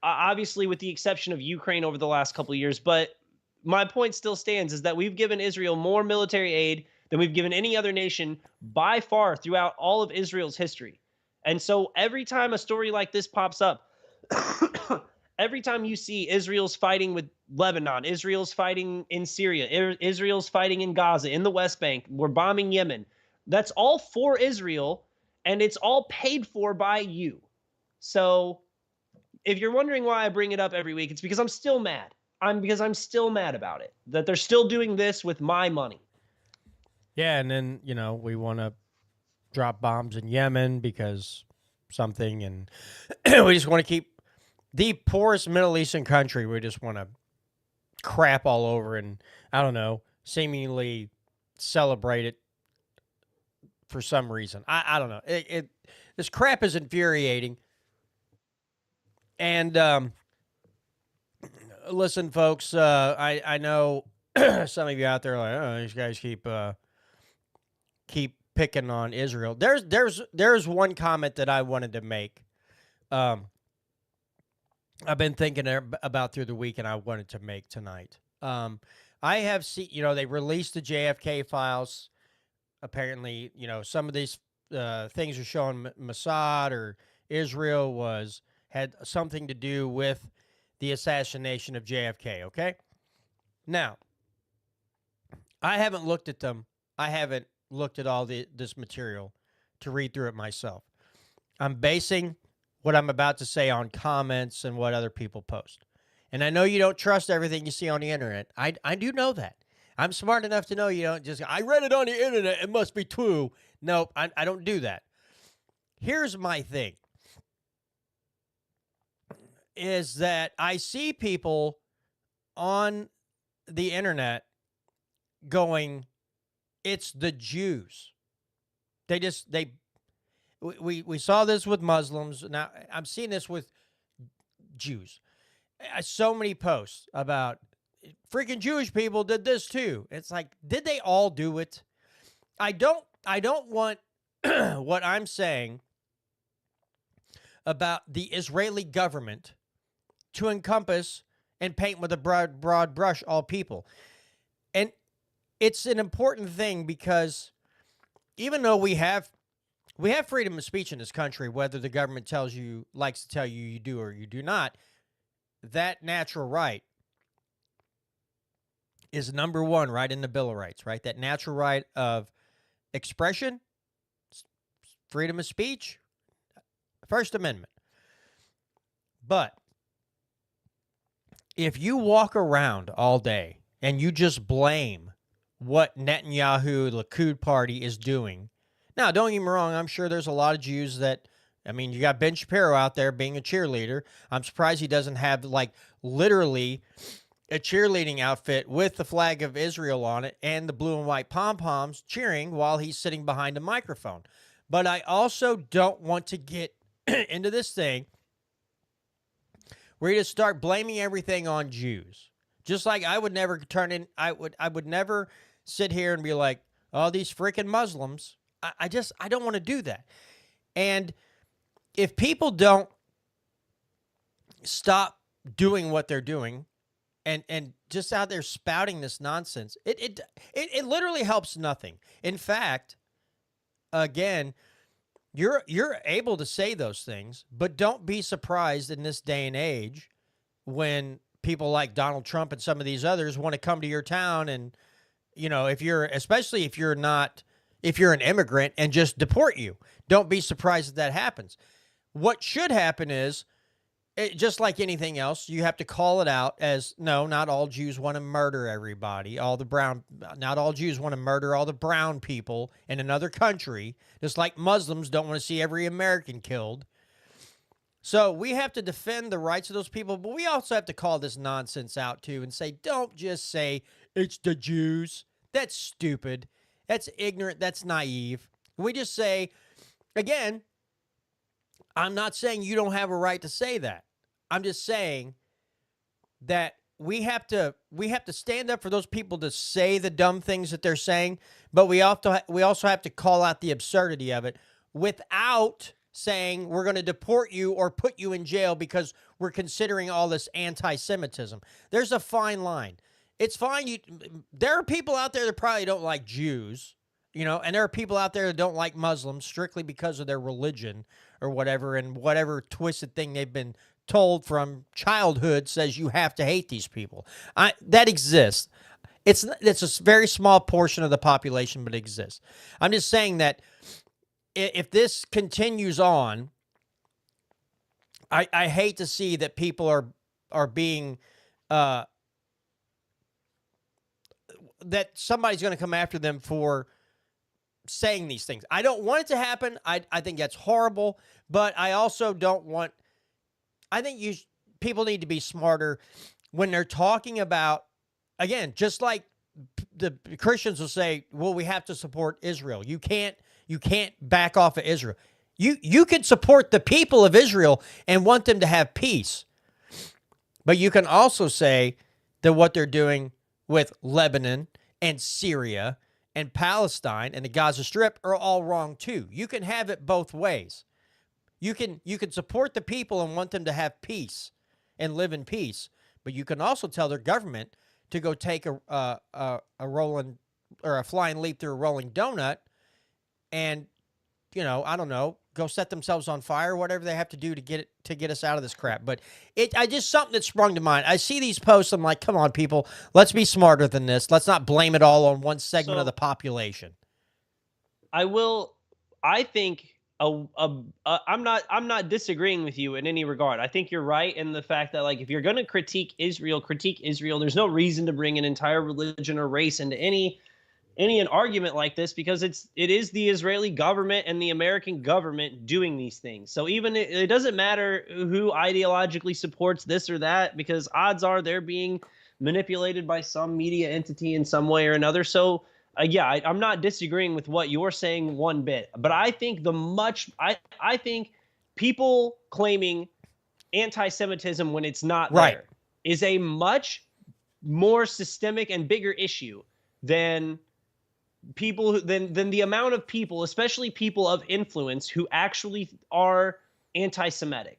Obviously, with the exception of Ukraine over the last couple of years. But my point still stands is that we've given Israel more military aid than we've given any other nation by far throughout all of Israel's history. And so every time a story like this pops up, every time you see Israel's fighting with Lebanon, Israel's fighting in Syria, Israel's fighting in Gaza, in the West Bank, we're bombing Yemen. That's all for Israel, and it's all paid for by you. So if you're wondering why I bring it up every week, it's because I'm still mad. Because I'm still mad about it, that they're still doing this with my money. Yeah, and then, we want to drop bombs in Yemen because something, and we just want to keep the poorest Middle Eastern country. We just want to crap all over and, I don't know, seemingly celebrate it for some reason. I don't know. This crap is infuriating. And listen, folks, I know some of you out there are like, oh, these guys keep picking on Israel. There's one comment that I wanted to make. I've been thinking about through the week, and I wanted to make tonight. I have seen, they released the JFK files. Apparently, some of these things are showing Mossad or Israel had something to do with the assassination of JFK, okay? Now, I haven't looked at them. I haven't looked at all this material to read through it myself. I'm basing what I'm about to say on comments and what other people post. And I know you don't trust everything you see on the internet. I do know that. I'm smart enough to know you don't just, I read it on the internet, it must be true. Nope, I don't do that. Here's my thing, is that I see people on the internet going, it's the Jews. We saw this with Muslims. Now I'm seeing this with Jews. So many posts about freaking Jewish people did this too. It's like, did they all do it? I don't want what I'm saying about the Israeli government to encompass and paint with a broad brush all people. And it's an important thing because even though we have freedom of speech in this country, whether the government likes to tell you you do or you do not, that natural right is number one right in the Bill of Rights, right? That natural right of expression, freedom of speech, First Amendment. But if you walk around all day and you just blame what Netanyahu, the Likud party is doing, now, don't get me wrong, I'm sure there's a lot of Jews that, I mean, you got Ben Shapiro out there being a cheerleader. I'm surprised he doesn't have, like, literally a cheerleading outfit with the flag of Israel on it and the blue and white pom-poms cheering while he's sitting behind a microphone. But I also don't want to get into this thing where you just start blaming everything on Jews. Just like I would never I would never sit here and be like, oh, these freaking Muslims. I don't want to do that. And if people don't stop doing what they're doing and just out there spouting this nonsense, it literally helps nothing. In fact, again, you're able to say those things, but don't be surprised in this day and age when people like Donald Trump and some of these others want to come to your town and, you know, especially if you're an immigrant, and just deport you. Don't be surprised that happens. What should happen is, just like anything else, you have to call it out as, no, not all Jews want to murder everybody. Not all Jews want to murder all the brown people in another country, just like Muslims don't want to see every American killed. So we have to defend the rights of those people, but we also have to call this nonsense out too and say, don't just say, it's the Jews. That's stupid. That's ignorant. That's naive. We just say, again, I'm not saying you don't have a right to say that. I'm just saying that we have to stand up for those people to say the dumb things that they're saying, but we also have to call out the absurdity of it without saying we're going to deport you or put you in jail because we're considering all this anti-Semitism. There's a fine line. It's fine. There are people out there that probably don't like Jews, you know, and there are people out there that don't like Muslims strictly because of their religion or whatever, and whatever twisted thing they've been told from childhood says you have to hate these people. That exists. It's a very small portion of the population, but it exists. I'm just saying that if this continues on, I hate to see that people are being that somebody's going to come after them for saying these things. I don't want it to happen. I think that's horrible, but I also don't want, I think people need to be smarter when they're talking about, again, just like the Christians will say, well, we have to support Israel. You can't back off of Israel. You can support the people of Israel and want them to have peace. But you can also say that what they're doing with Lebanon and Syria and Palestine and the Gaza Strip are all wrong too. You can have it both ways. You can support the people and want them to have peace and live in peace, but you can also tell their government to go take a rolling or a flying leap through a rolling donut and, you know, I don't know, go set themselves on fire, whatever they have to do to get us out of this crap. But I just something that sprung to mind. I see these posts. I'm like, come on, people, let's be smarter than this. Let's not blame it all on one segment of the population. I think I'm not disagreeing with you in any regard. I think you're right in the fact that, like, if you're going to critique Israel. There's no reason to bring an entire religion or race into an argument like this, because it is the Israeli government and the American government doing these things. So even it doesn't matter who ideologically supports this or that, because odds are they're being manipulated by some media entity in some way or another. So yeah, I'm not disagreeing with what you're saying one bit, but I think I think people claiming anti-Semitism when it's not Right. there is a much more systemic and bigger issue than than the amount of people, especially people of influence, who actually are anti-Semitic.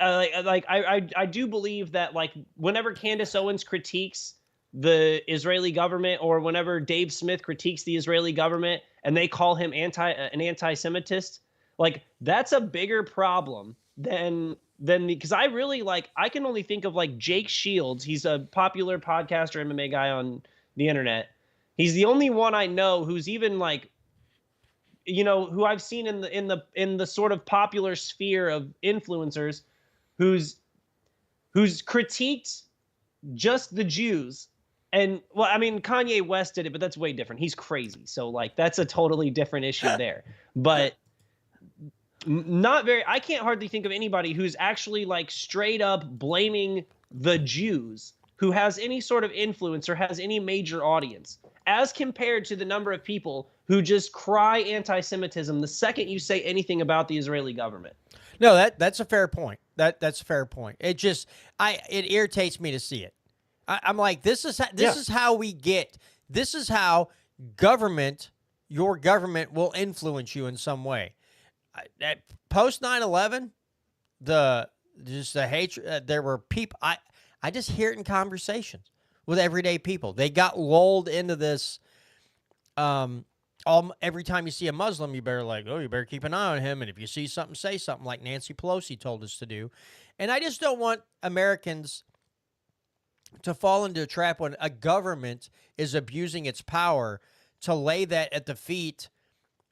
I do believe that, like, whenever Candace Owens critiques the Israeli government, or whenever Dave Smith critiques the Israeli government and they call him an anti-Semitist, like, that's a bigger problem than because I can only think of, like, Jake Shields. He's a popular podcaster, MMA guy on the internet. He's the only one I know who's even, like, who I've seen in the sort of popular sphere of influencers who's critiqued just the Jews. And, well, I mean, Kanye West did it, but that's way different. He's crazy. So, like, that's a totally different issue there. But I can't hardly think of anybody who's actually, like, straight up blaming the Jews, who has any sort of influence or has any major audience, as compared to the number of people who just cry anti-Semitism the second you say anything about the Israeli government. No, that's a fair point. That's a fair point. It irritates me to see it. I'm like, this is how your government will influence you in some way. Post 9/11, the hatred. There were people. I just hear it in conversations with everyday people. They got lulled into this. Every time you see a Muslim, you better keep an eye on him. And if you see something, say something, like Nancy Pelosi told us to do. And I just don't want Americans to fall into a trap when a government is abusing its power to lay that at the feet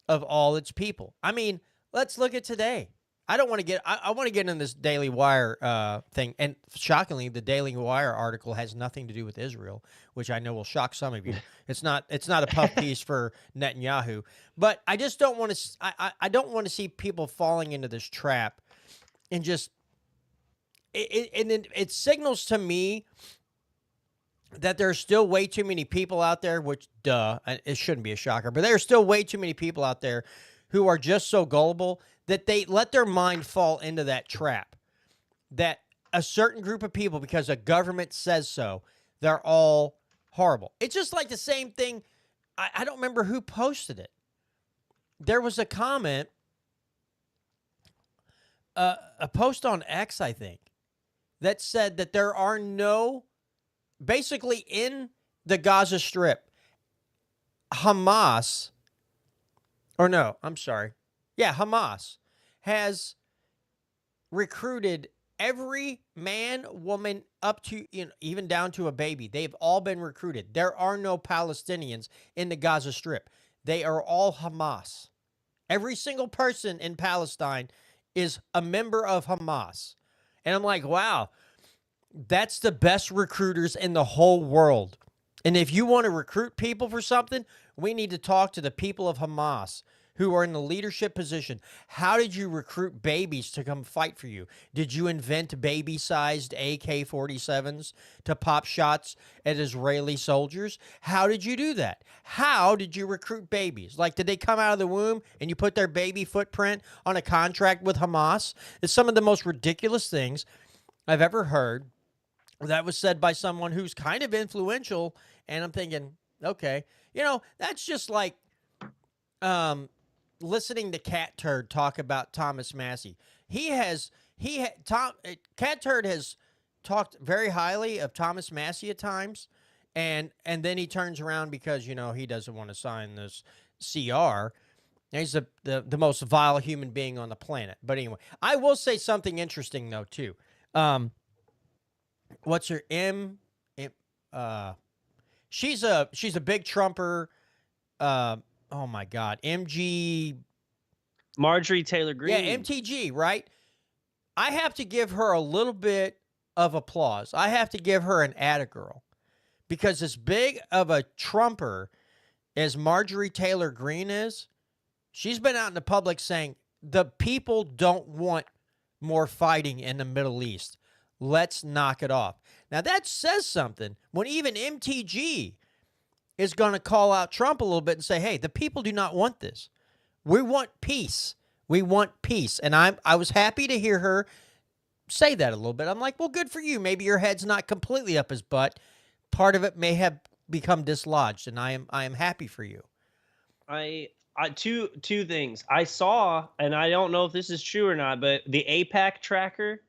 of all its people. I mean, let's look at today. I don't want to get. I want to get in this Daily Wire thing, and shockingly, the Daily Wire article has nothing to do with Israel, which I know will shock some of you. It's not a puff piece for Netanyahu, but I just don't want to. I don't want to see people falling into this trap, and just it signals to me that there's still way too many people out there. Which, it shouldn't be a shocker, but there are still way too many people out there who are just so gullible that they let their mind fall into that trap, that a certain group of people, because a government says so, they're all horrible. It's just like the same thing. I don't remember who posted it. There was a comment, a post on X, I think, that said that there are basically in the Gaza Strip, Hamas has recruited every man, woman, up to, even down to a baby. They've all been recruited. There are no Palestinians in the Gaza Strip. They are all Hamas. Every single person in Palestine is a member of Hamas. And I'm like, wow, that's the best recruiters in the whole world. And if you want to recruit people for something, we need to talk to the people of Hamas who are in the leadership position. How did you recruit babies to come fight for you? Did you invent baby-sized AK-47s to pop shots at Israeli soldiers? How did you do that? How did you recruit babies? Like, did they come out of the womb and you put their baby footprint on a contract with Hamas? It's some of the most ridiculous things I've ever heard. That was said by someone who's kind of influential, and I'm thinking, okay, that's just like listening to Cat Turd talk about Thomas Massey. Cat Turd has talked very highly of Thomas Massey at times, and then he turns around because he doesn't want to sign this CR. He's the most vile human being on the planet. But anyway, I will say something interesting though too. What's her she's a big Trumper. Oh my God, MG Marjorie Taylor Greene. Yeah, MTG, right? I have to give her a little bit of applause. I have to give her an attagirl because as big of a Trumper as Marjorie Taylor Greene is, she's been out in the public saying the people don't want more fighting in the Middle East. Let's knock it off. Now that says something when even MTG is going to call out Trump a little bit and say, hey, the people do not want this. We want peace. We want peace. And I was happy to hear her say that a little bit. I'm like, well, good for you. Maybe your head's not completely up his butt. Part of it may have become dislodged, and I am happy for you. Two things. I saw, and I don't know if this is true or not, but the AIPAC tracker,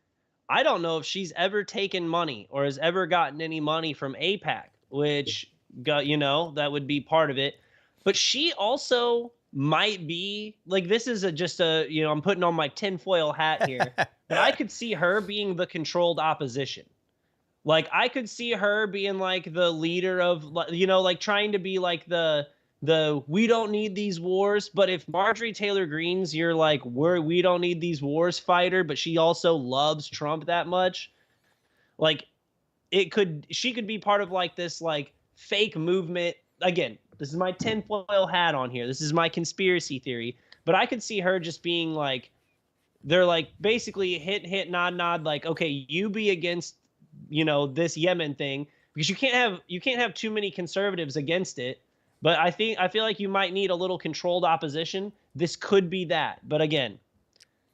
I don't know if she's ever taken money or has ever gotten any money from AIPAC, which that would be part of it. But she also might be like, this is just I'm putting on my tinfoil hat here, but I could see her being the controlled opposition. Like I could see her being like the leader of, like trying to be like the we don't need these wars. But if Marjorie Taylor Greene's you're like we don't need these wars fighter, but she also loves Trump that much, like she could be part of like this like fake movement. Again, this is my tinfoil hat on here. This is my conspiracy theory. But I could see her just being like, they're like basically hit, nod, like, okay, you be against, this Yemen thing, because you can't have too many conservatives against it. But I feel like you might need a little controlled opposition. This could be that. But again,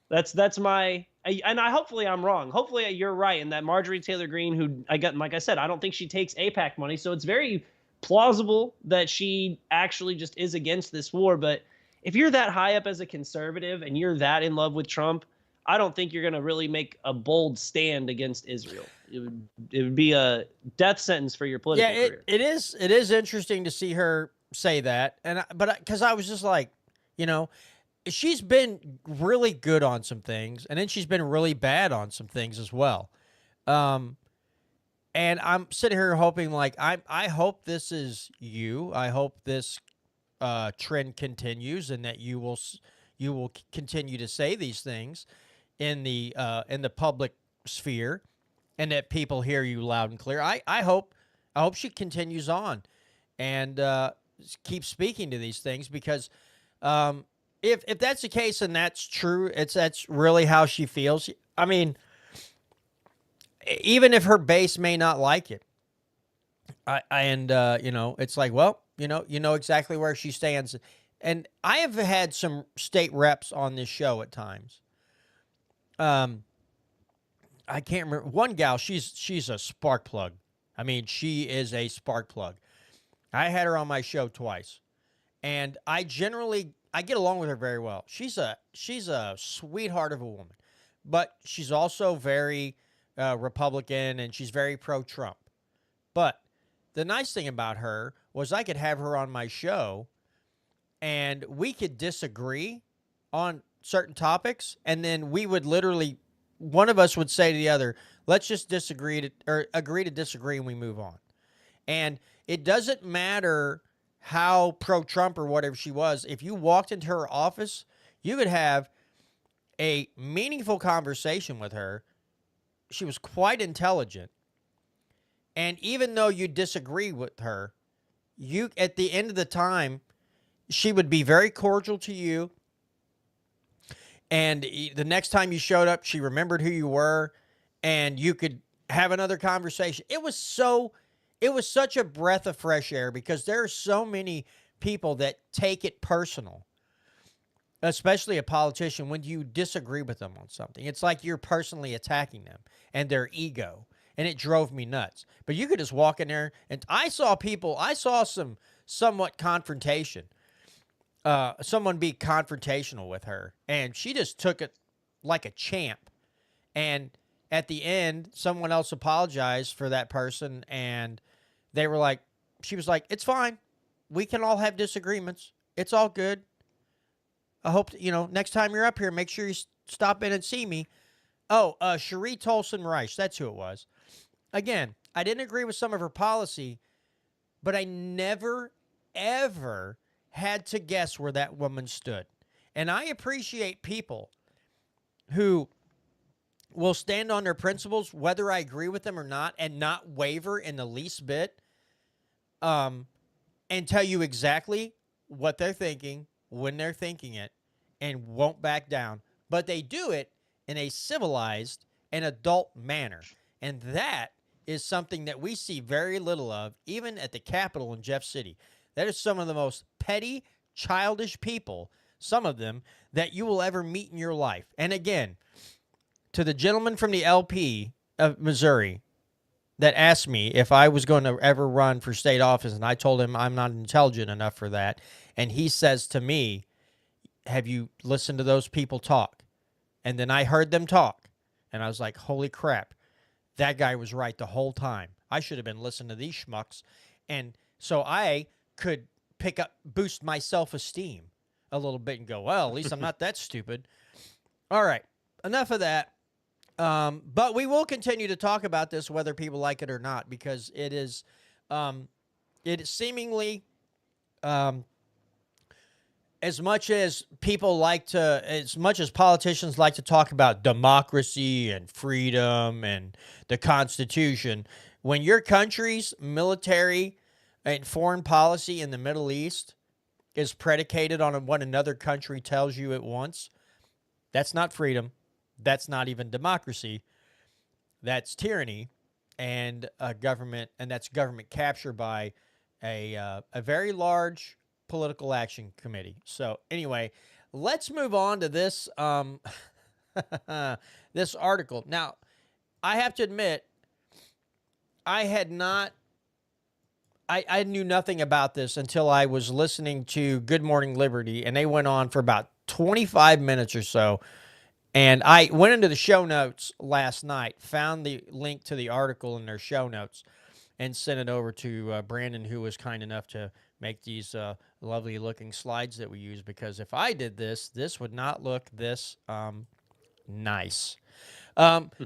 that's my, and hopefully I'm wrong. Hopefully you're right. And that Marjorie Taylor Greene, who like I said, I don't think she takes AIPAC money. So it's very plausible that she actually just is against this war. But if you're that high up as a conservative and you're that in love with Trump, I don't think you're going to really make a bold stand against Israel. It would be a death sentence for your political career. It is interesting to see her say that. But because I was just like, she's been really good on some things, and then she's been really bad on some things as well. And I'm sitting here hoping, like, I hope this is you. I hope this trend continues, and that you will continue to say these things in the public sphere, and that people hear you loud and clear. I hope she continues on, and keep speaking to these things, because if that's the case and that's true, that's really how she feels. I mean, even if her base may not like it, it's like, well, you know exactly where she stands. And I have had some state reps on this show at times. I can't remember one gal. She's a spark plug. I mean, she is a spark plug. I had her on my show twice, and I get along with her very well. She's a sweetheart of a woman, but she's also very Republican, and she's very pro-Trump. But the nice thing about her was I could have her on my show, and we could disagree on certain topics, and then we would literally, one of us would say to the other, let's just agree to disagree, and we move on. And it doesn't matter how pro-Trump or whatever she was. If you walked into her office, you could have a meaningful conversation with her. She was quite intelligent. And even though you disagree with her, at the end of the time, she would be very cordial to you. And the next time you showed up, she remembered who you were, and you could have another conversation. It was such a breath of fresh air, because there are so many people that take it personal, especially a politician, when you disagree with them on something. It's like you're personally attacking them and their ego, and it drove me nuts. But you could just walk in there, and I saw some somewhat confrontation. Someone be confrontational with her, and she just took it like a champ. And at the end, someone else apologized for that person, and they were like, she was like, it's fine. We can all have disagreements. It's all good. I hope, next time you're up here, make sure you stop in and see me. Oh, Cherie Tolson Reich, that's who it was. Again, I didn't agree with some of her policy, but I never, ever had to guess where that woman stood. And I appreciate people who will stand on their principles, whether I agree with them or not, and not waver in the least bit, and tell you exactly what they're thinking, when they're thinking it, and won't back down. But they do it in a civilized and adult manner. And that is something that we see very little of, even at the Capitol in Jeff City. That is some of the most petty, childish people, some of them, that you will ever meet in your life. And again, to the gentleman from the LP of Missouri that asked me if I was going to ever run for state office, and I told him I'm not intelligent enough for that, and he says to me, have you listened to those people talk? And then I heard them talk, and I was like, holy crap, that guy was right the whole time. I should have been listening to these schmucks. And so I could boost my self-esteem a little bit and go, well, at least I'm not that stupid. All right, enough of that. But we will continue to talk about this, whether people like it or not, because it is seemingly, as much as politicians like to talk about democracy and freedom and the Constitution, when your country's military and foreign policy in the Middle East is predicated on what another country tells you it wants, that's not freedom. That's not even democracy. That's tyranny and government, and that's government capture by a very large political action committee. So anyway, let's move on to this this article. Now, I have to admit, I knew nothing about this until I was listening to Good Morning Liberty, and they went on for about 25 minutes or so. And I went into the show notes last night, found the link to the article in their show notes, and sent it over to Brandon, who was kind enough to make these lovely-looking slides that we use, because if I did this, this would not look this nice.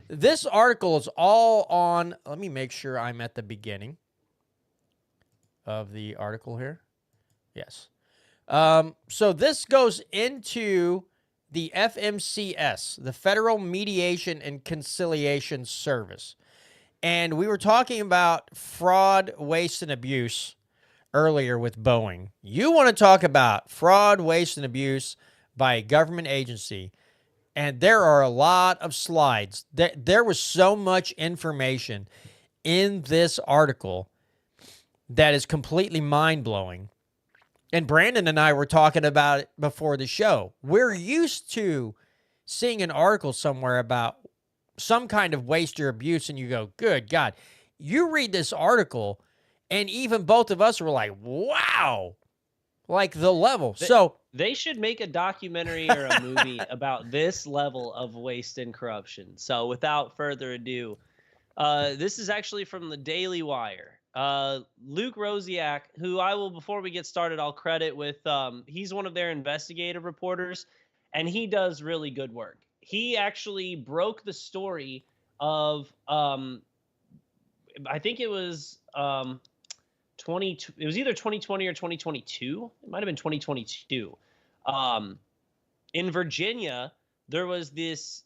This article is all on, let me make sure I'm at the beginning of the article here. Yes. So this goes into the FMCS, the Federal Mediation and Conciliation Service. And we were talking about fraud, waste, and abuse earlier with Boeing. You want to talk about fraud, waste, and abuse by a government agency, and there are a lot of slides. There was so much information in this article that is completely mind-blowing. And Brandon and I were talking about it before the show. We're used to seeing an article somewhere about some kind of waste or abuse, and you go, good God. You read this article, and even both of us were like, wow, like the level. They should make a documentary or a movie about this level of waste and corruption. So without further ado, this is actually from the Daily Wire. Luke Rosiak, who I will, before we get started, I'll credit with, he's one of their investigative reporters, and he does really good work. He actually broke the story of, I think it was it was either 2020 or 2022. It might have been 2022. In Virginia, there was this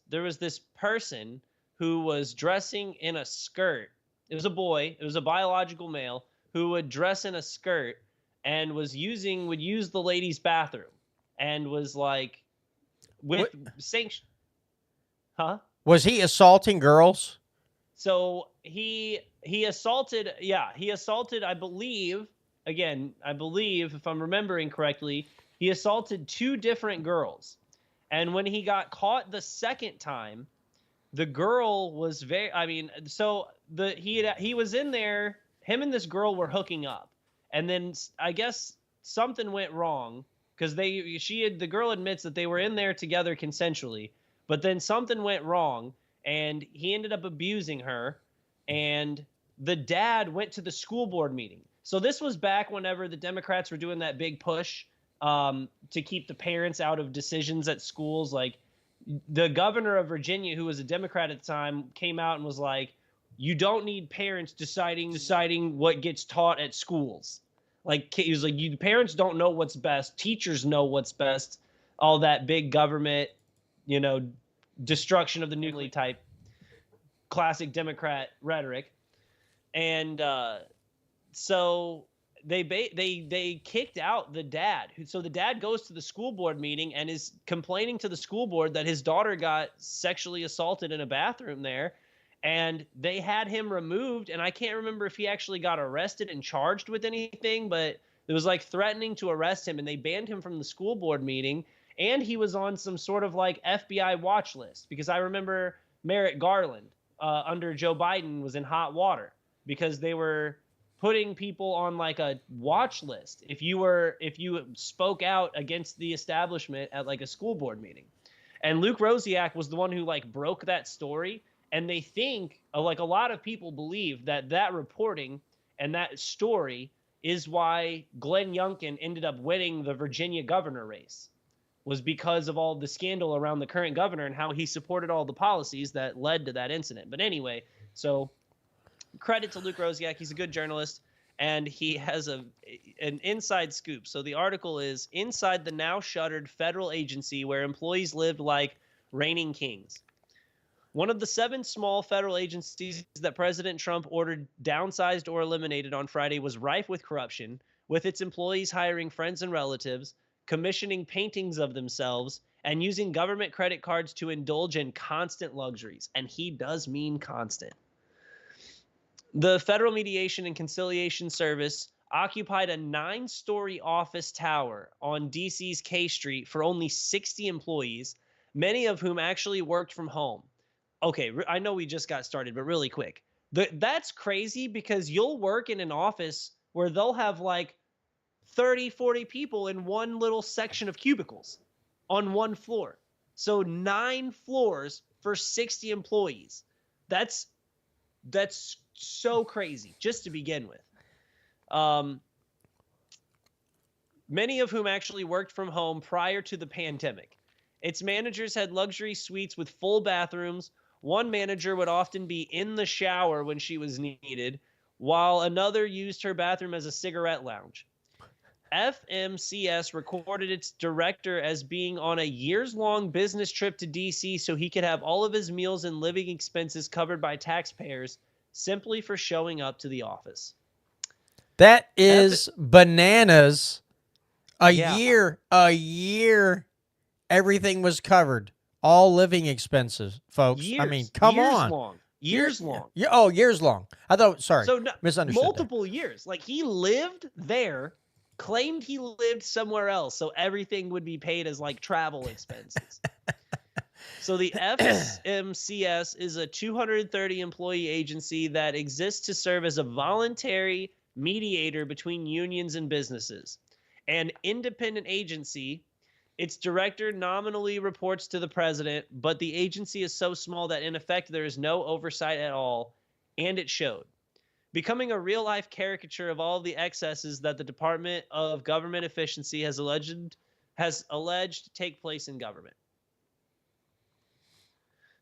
person who was dressing in a skirt. It was a boy. It was a biological male who would dress in a skirt and would use the ladies' bathroom, and was like, with sanction. Huh? Was he assaulting girls? So he assaulted. Yeah, he assaulted. I believe if I'm remembering correctly, he assaulted 2 different girls, and when he got caught the second time, the girl was he was in there, him and this girl were hooking up, and then I guess something went wrong, because the girl admits that they were in there together consensually, but then something went wrong, and he ended up abusing her, and the dad went to the school board meeting. So this was back whenever the Democrats were doing that big push to keep the parents out of decisions at schools. Like, the governor of Virginia, who was a Democrat at the time, came out and was like, you don't need parents deciding what gets taught at schools. Like, he was like, parents don't know what's best. Teachers know what's best. all that big government, destruction of the nuclear type classic Democrat rhetoric. And so they kicked out the dad. So the dad goes to the school board meeting and is complaining to the school board that his daughter got sexually assaulted in a bathroom there. And they had him removed. And I can't remember if he actually got arrested and charged with anything, but it was like threatening to arrest him. And they banned him from the school board meeting. And he was on some sort of like FBI watch list, because I remember Merrick Garland under Joe Biden was in hot water because they were putting people on like a watch list if you spoke out against the establishment at like a school board meeting. And Luke Rosiak was the one who like broke that story. And they think, like, a lot of people believe that reporting and that story is why Glenn Youngkin ended up winning the Virginia governor race, was because of all the scandal around the current governor and how he supported all the policies that led to that incident. But anyway, so credit to Luke Rosiak. He's a good journalist, and he has an inside scoop. So the article is inside the now shuttered federal agency where employees lived like reigning kings. One of the 7 small federal agencies that President Trump ordered downsized or eliminated on Friday was rife with corruption, with its employees hiring friends and relatives, commissioning paintings of themselves, and using government credit cards to indulge in constant luxuries. And he does mean constant. The Federal Mediation and Conciliation Service occupied a 9-story office tower on D.C.'s K Street for only 60 employees, many of whom actually worked from home. Okay, I know we just got started, but really quick. That's crazy, because you'll work in an office where they'll have like 30, 40 people in one little section of cubicles on one floor. So 9 floors for 60 employees. That's so crazy, just to begin with. Many of whom actually worked from home prior to the pandemic. Its managers had luxury suites with full bathrooms. One manager would often be in the shower when she was needed, while another used her bathroom as a cigarette lounge. FMCS recorded its director as being on a years-long business trip to D.C. so he could have all of his meals and living expenses covered by taxpayers simply for showing up to the office. That is bananas. A Yeah. year, everything was covered. All living expenses, folks. I mean, come on. Years long. Years long. I thought, sorry, So misunderstood. multiple years. Like, he lived there, claimed he lived somewhere else, so everything would be paid as like travel expenses. So the FMCS is a 230 employee agency that exists to serve as a voluntary mediator between unions and businesses. An independent agency. Its director nominally reports to the president, but the agency is so small that in effect there is no oversight at all, and it showed. Becoming a real-life caricature of all the excesses that the Department of Government Efficiency has alleged take place in government.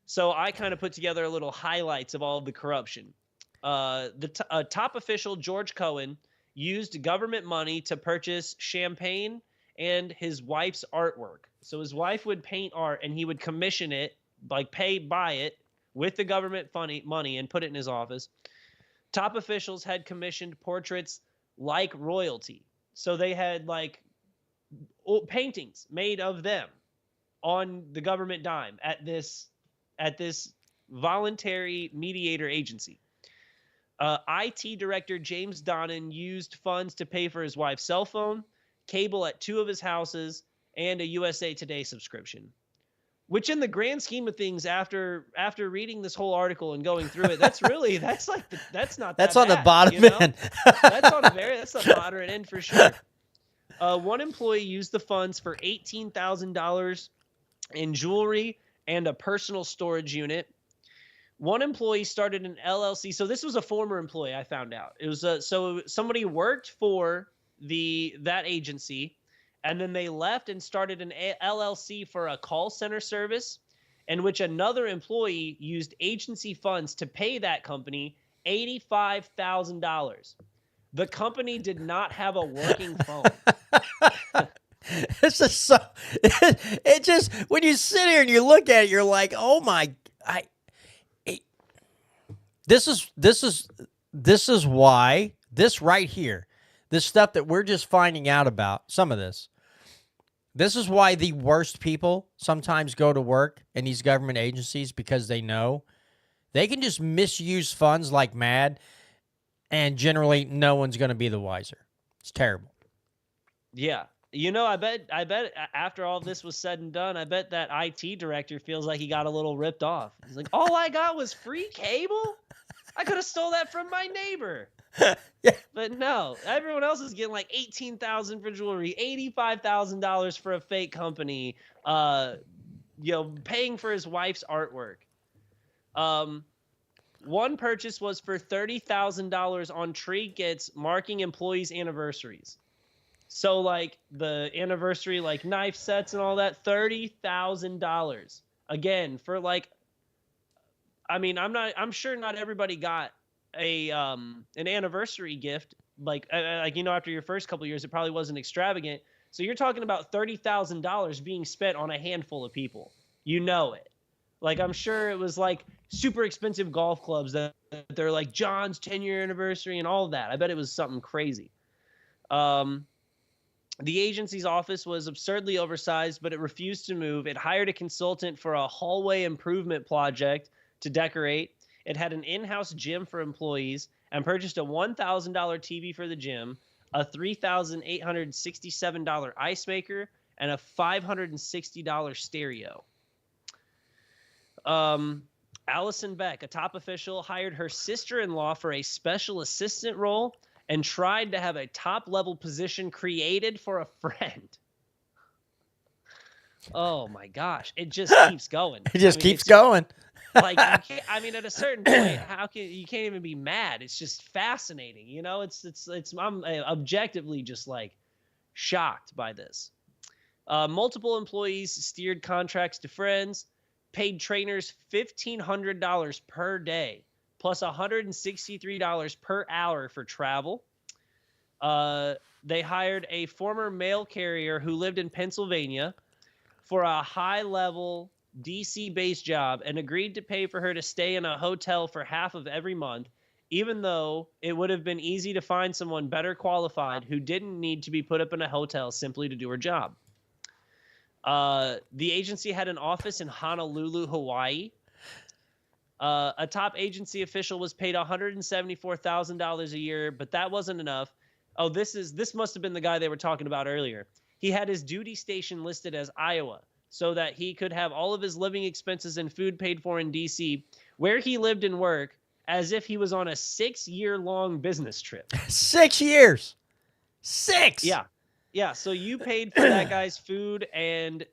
So I kind of put together a little highlights of all of the corruption. The top official, George Cohen, used government money to purchase champagne and his wife's artwork. So his wife would paint art and he would commission it, like buy it with the government money and put it in his office. Top officials had commissioned portraits like royalty. So they had like paintings made of them on the government dime at this voluntary mediator agency. IT director James Donnan used funds to pay for his wife's cell phone, cable at 2 of his houses, and a USA Today subscription. Which, in the grand scheme of things, after reading this whole article and going through it, that's not That's on bad, the bottom you know? end. That's the moderate end for sure. One employee used the funds for $18,000 in jewelry and a personal storage unit. One employee started an LLC. So this was a former employee, I found out. It was so somebody worked for that agency, and then they left and started an LLC for a call center service, in which another employee used agency funds to pay that company $85,000. The company did not have a working phone. It's just so. It just when you sit here and you look at it, you're like, oh my, it, this is why this right here, this stuff that we're just finding out about, some of this. This is why the worst people sometimes go to work in these government agencies, because they know they can just misuse funds like mad, and generally no one's going to be the wiser. It's terrible. Yeah. You know, I bet after all this was said and done, I bet that IT director feels like he got a little ripped off. He's like, all I got was free cable? I could have stole that from my neighbor. Yeah. But no, everyone else is getting like $18,000 for jewelry, $85,000 for a fake company, paying for his wife's artwork. One purchase was for $30,000 on trinkets marking employees' anniversaries. So like the anniversary, like knife sets and all that, $30,000. Again, for like, I mean, I'm sure not everybody got an anniversary gift. Like, after your first couple of years, it probably wasn't extravagant. So you're talking about $30,000 being spent on a handful of people. You know it. Like, I'm sure it was like super expensive golf clubs that they're like John's 10-year anniversary and all of that. I bet it was something crazy. The agency's office was absurdly oversized, but it refused to move. It hired a consultant for a hallway improvement project to decorate. It had an in-house gym for employees and purchased a $1,000 TV for the gym, a $3,867 ice maker, and a $560 stereo. Allison Beck, a top official, hired her sister-in-law for a special assistant role and tried to have a top-level position created for a friend. Oh, my gosh. It just keeps going. It just keeps going. Like, you can't, I mean, at a certain point, you can't even be mad. It's just fascinating. You know, I'm objectively just like shocked by this. Multiple employees steered contracts to friends, paid trainers $1,500 per day, plus $163 per hour for travel. They hired a former mail carrier who lived in Pennsylvania for a high-level DC-based job and agreed to pay for her to stay in a hotel for half of every month, even though it would have been easy to find someone better qualified who didn't need to be put up in a hotel simply to do her job. The agency had an office in Honolulu, Hawaii. A top agency official was paid $174,000 a year, but that wasn't enough. Oh, this must have been the guy they were talking about earlier. He had his duty station listed as Iowa so that he could have all of his living expenses and food paid for in D.C., where he lived and worked, as if he was on a 6-year-long business trip. 6 years. 6. Yeah. Yeah, so you paid for that guy's food and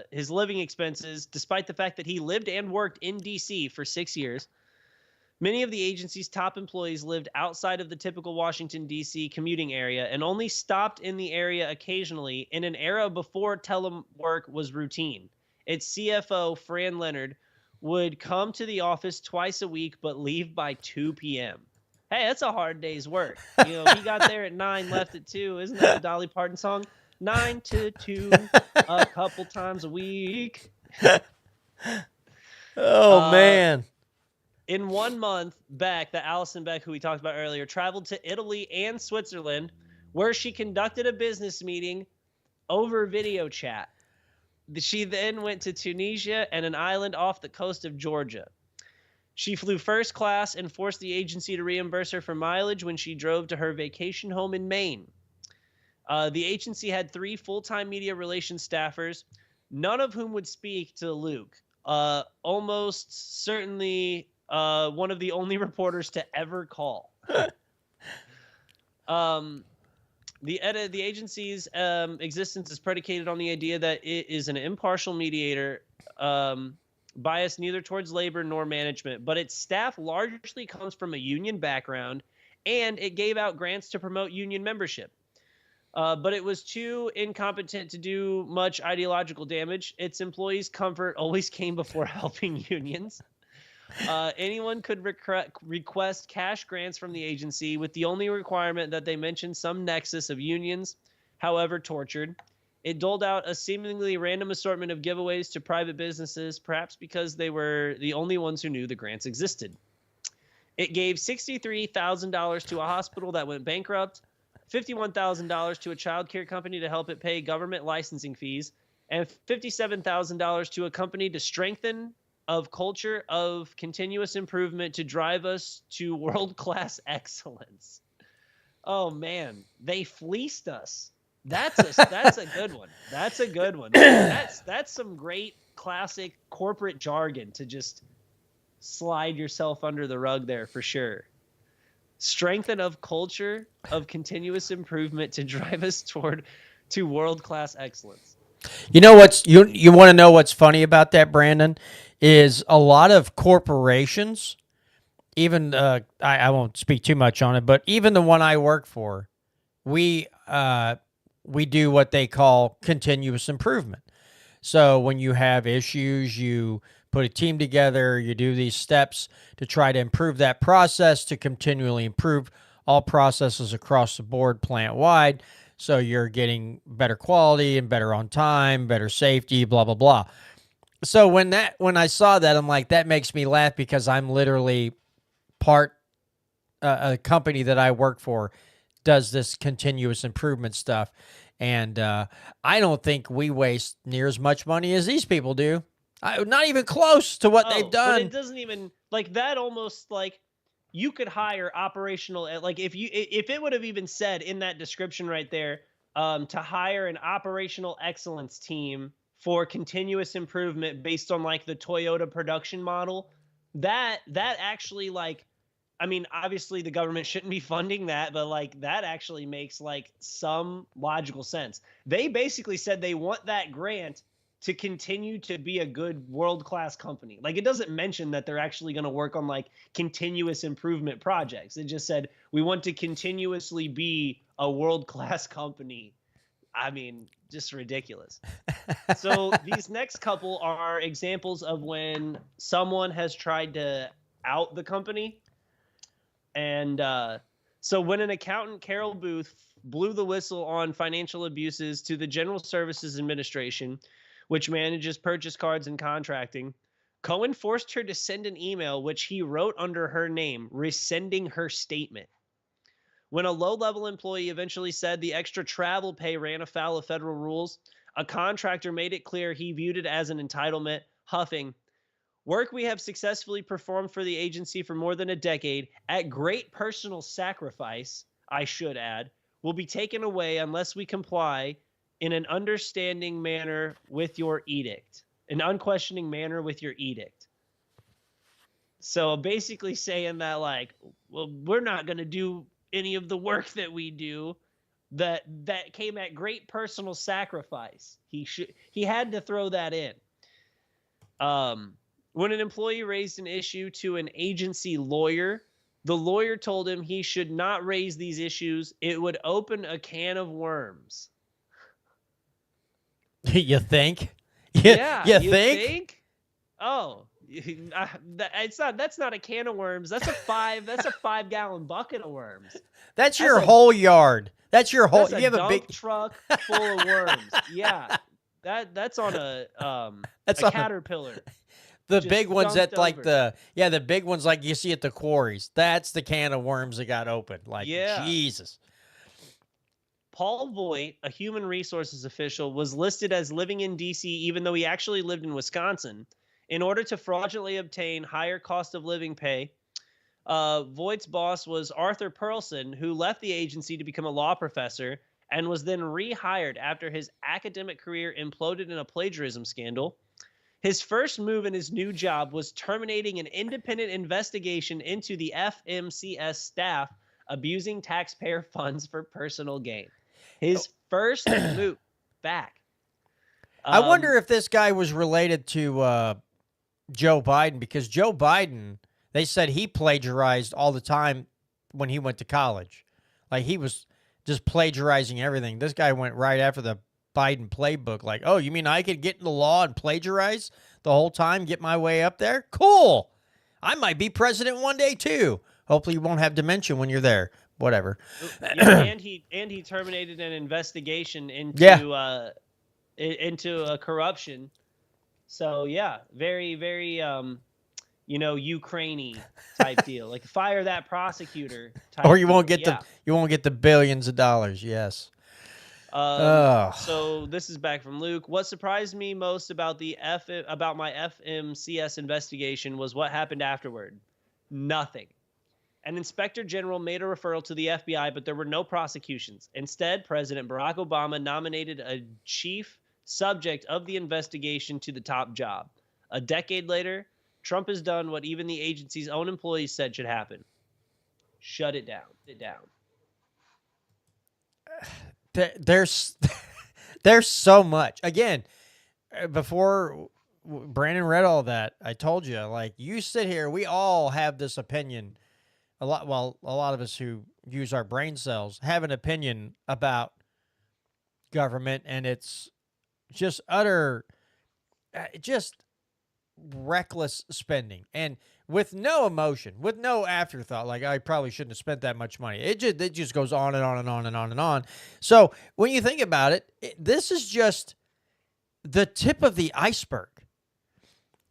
his living expenses, despite the fact that he lived and worked in D.C. for 6 years. Many of the agency's top employees lived outside of the typical Washington, D.C. commuting area and only stopped in the area occasionally in an era before telework was routine. Its CFO, Fran Leonard, would come to the office twice a week but leave by 2 p.m. Hey, that's a hard day's work. You know, he got there at 9, left at 2. Isn't that the Dolly Parton song? 9 to 2, a couple times a week. Oh, man. In 1 month, Beck, the Allison Beck who we talked about earlier, traveled to Italy and Switzerland, where she conducted a business meeting over video chat. She then went to Tunisia and an island off the coast of Georgia. She flew first class and forced the agency to reimburse her for mileage when she drove to her vacation home in Maine. The agency had 3 full-time media relations staffers, none of whom would speak to Luke. Almost certainly one of the only reporters to ever call. The agency's existence is predicated on the idea that it is an impartial mediator, biased neither towards labor nor management, but its staff largely comes from a union background, and it gave out grants to promote union membership. But it was too incompetent to do much ideological damage. Its employees' comfort always came before helping unions. Anyone could request cash grants from the agency with the only requirement that they mention some nexus of unions, however tortured. It doled out a seemingly random assortment of giveaways to private businesses, perhaps because they were the only ones who knew the grants existed. It gave $63,000 to a hospital that went bankrupt, $51,000 to a child care company to help it pay government licensing fees, and $57,000 to a company to strengthen of culture of continuous improvement to drive us to world-class excellence. Oh man, they fleeced us. That's a good one. That's a good one. That's some great classic corporate jargon to just slide yourself under the rug there for sure. Strengthen of culture of continuous improvement to drive us to world-class excellence. You know what's you want to know what's funny about that, Brandon, is a lot of corporations, even I won't speak too much on it, but even the one I work for, we do what they call continuous improvement. So when you have issues, you put a team together, you do these steps to try to improve that process, to continually improve all processes across the board plant-wide, so you're getting better quality and better on time, better safety, blah, blah, blah. So when I saw that, I'm like, that makes me laugh because I'm literally part a company that I work for does this continuous improvement stuff. And I don't think we waste near as much money as these people do. Not even close to what they've done. But it doesn't even, like, that almost, like, you could hire operational, like, if it would have even said in that description right there, to hire an operational excellence team for continuous improvement based on, like, the Toyota production model, that actually, like, I mean, obviously the government shouldn't be funding that, but, like, that actually makes, like, some logical sense. They basically said they want that grant to continue to be a good world-class company. Like, it doesn't mention that they're actually going to work on, like, continuous improvement projects. It just said, we want to continuously be a world-class company. I mean, just ridiculous. So these next couple are examples of when someone has tried to out the company. And so when an accountant, Carol Booth, blew the whistle on financial abuses to the General Services Administration, which manages purchase cards and contracting, Cohen forced her to send an email which he wrote under her name, rescinding her statement. When a low-level employee eventually said the extra travel pay ran afoul of federal rules, a contractor made it clear he viewed it as an entitlement, huffing, "Work we have successfully performed for the agency for more than a decade, at great personal sacrifice, I should add, will be taken away unless we comply in an understanding manner with your edict." An unquestioning manner with your edict. So basically saying that, like, well, we're not going to do any of the work that we do that came at great personal sacrifice. He had to throw that in. When an employee raised an issue to an agency lawyer, the lawyer told him he should not raise these issues. It would open a can of worms. You think? Yeah, you think? Oh, that's not a can of worms. That's a 5-gallon bucket of worms. That's your whole yard. That's your whole. That's You have a dump big truck full of worms. Yeah, that's on That's a on caterpillar. the just big ones dumped that like over. the big ones like you see at the quarries. That's the can of worms that got opened. Like, Yeah. Jesus. Paul Voigt, a human resources official, was listed as living in D.C. even though he actually lived in Wisconsin. In order to fraudulently obtain higher cost of living pay, Voigt's boss was Arthur Perlson, who left the agency to become a law professor and was then rehired after his academic career imploded in a plagiarism scandal. His first move in his new job was terminating an independent investigation into the FMCS staff abusing taxpayer funds for personal gain. His first move back. I wonder if this guy was related to Joe Biden, because Joe Biden, they said he plagiarized all the time when he went to college. Like, he was just plagiarizing everything. This guy went right after the Biden playbook. Like, oh, you mean I could get in the law and plagiarize the whole time, get my way up there? Cool. I might be president one day too. Hopefully you won't have dementia when you're there. Whatever. Yeah, and he terminated an investigation into into corruption. So yeah, very, very, Ukraine type deal. Like fire that prosecutor type Or you deal. won't get the billions of dollars. Yes. So this is back from Luke. What surprised me most about about my FMCS investigation was what happened afterward. Nothing. An inspector general made a referral to the FBI, but there were no prosecutions. Instead, President Barack Obama nominated a chief subject of the investigation to the top job. A decade later, Trump has done what even the agency's own employees said should happen. Shut it down. There's there's so much. Again, before Brandon read all that, I told you, like, you sit here, we all have this opinion. A lot of us who use our brain cells have an opinion about government, and it's just just reckless spending, and with no emotion, with no afterthought. Like, I probably shouldn't have spent that much money. It just goes on and on and on and on and on. So when you think about it, this is just the tip of the iceberg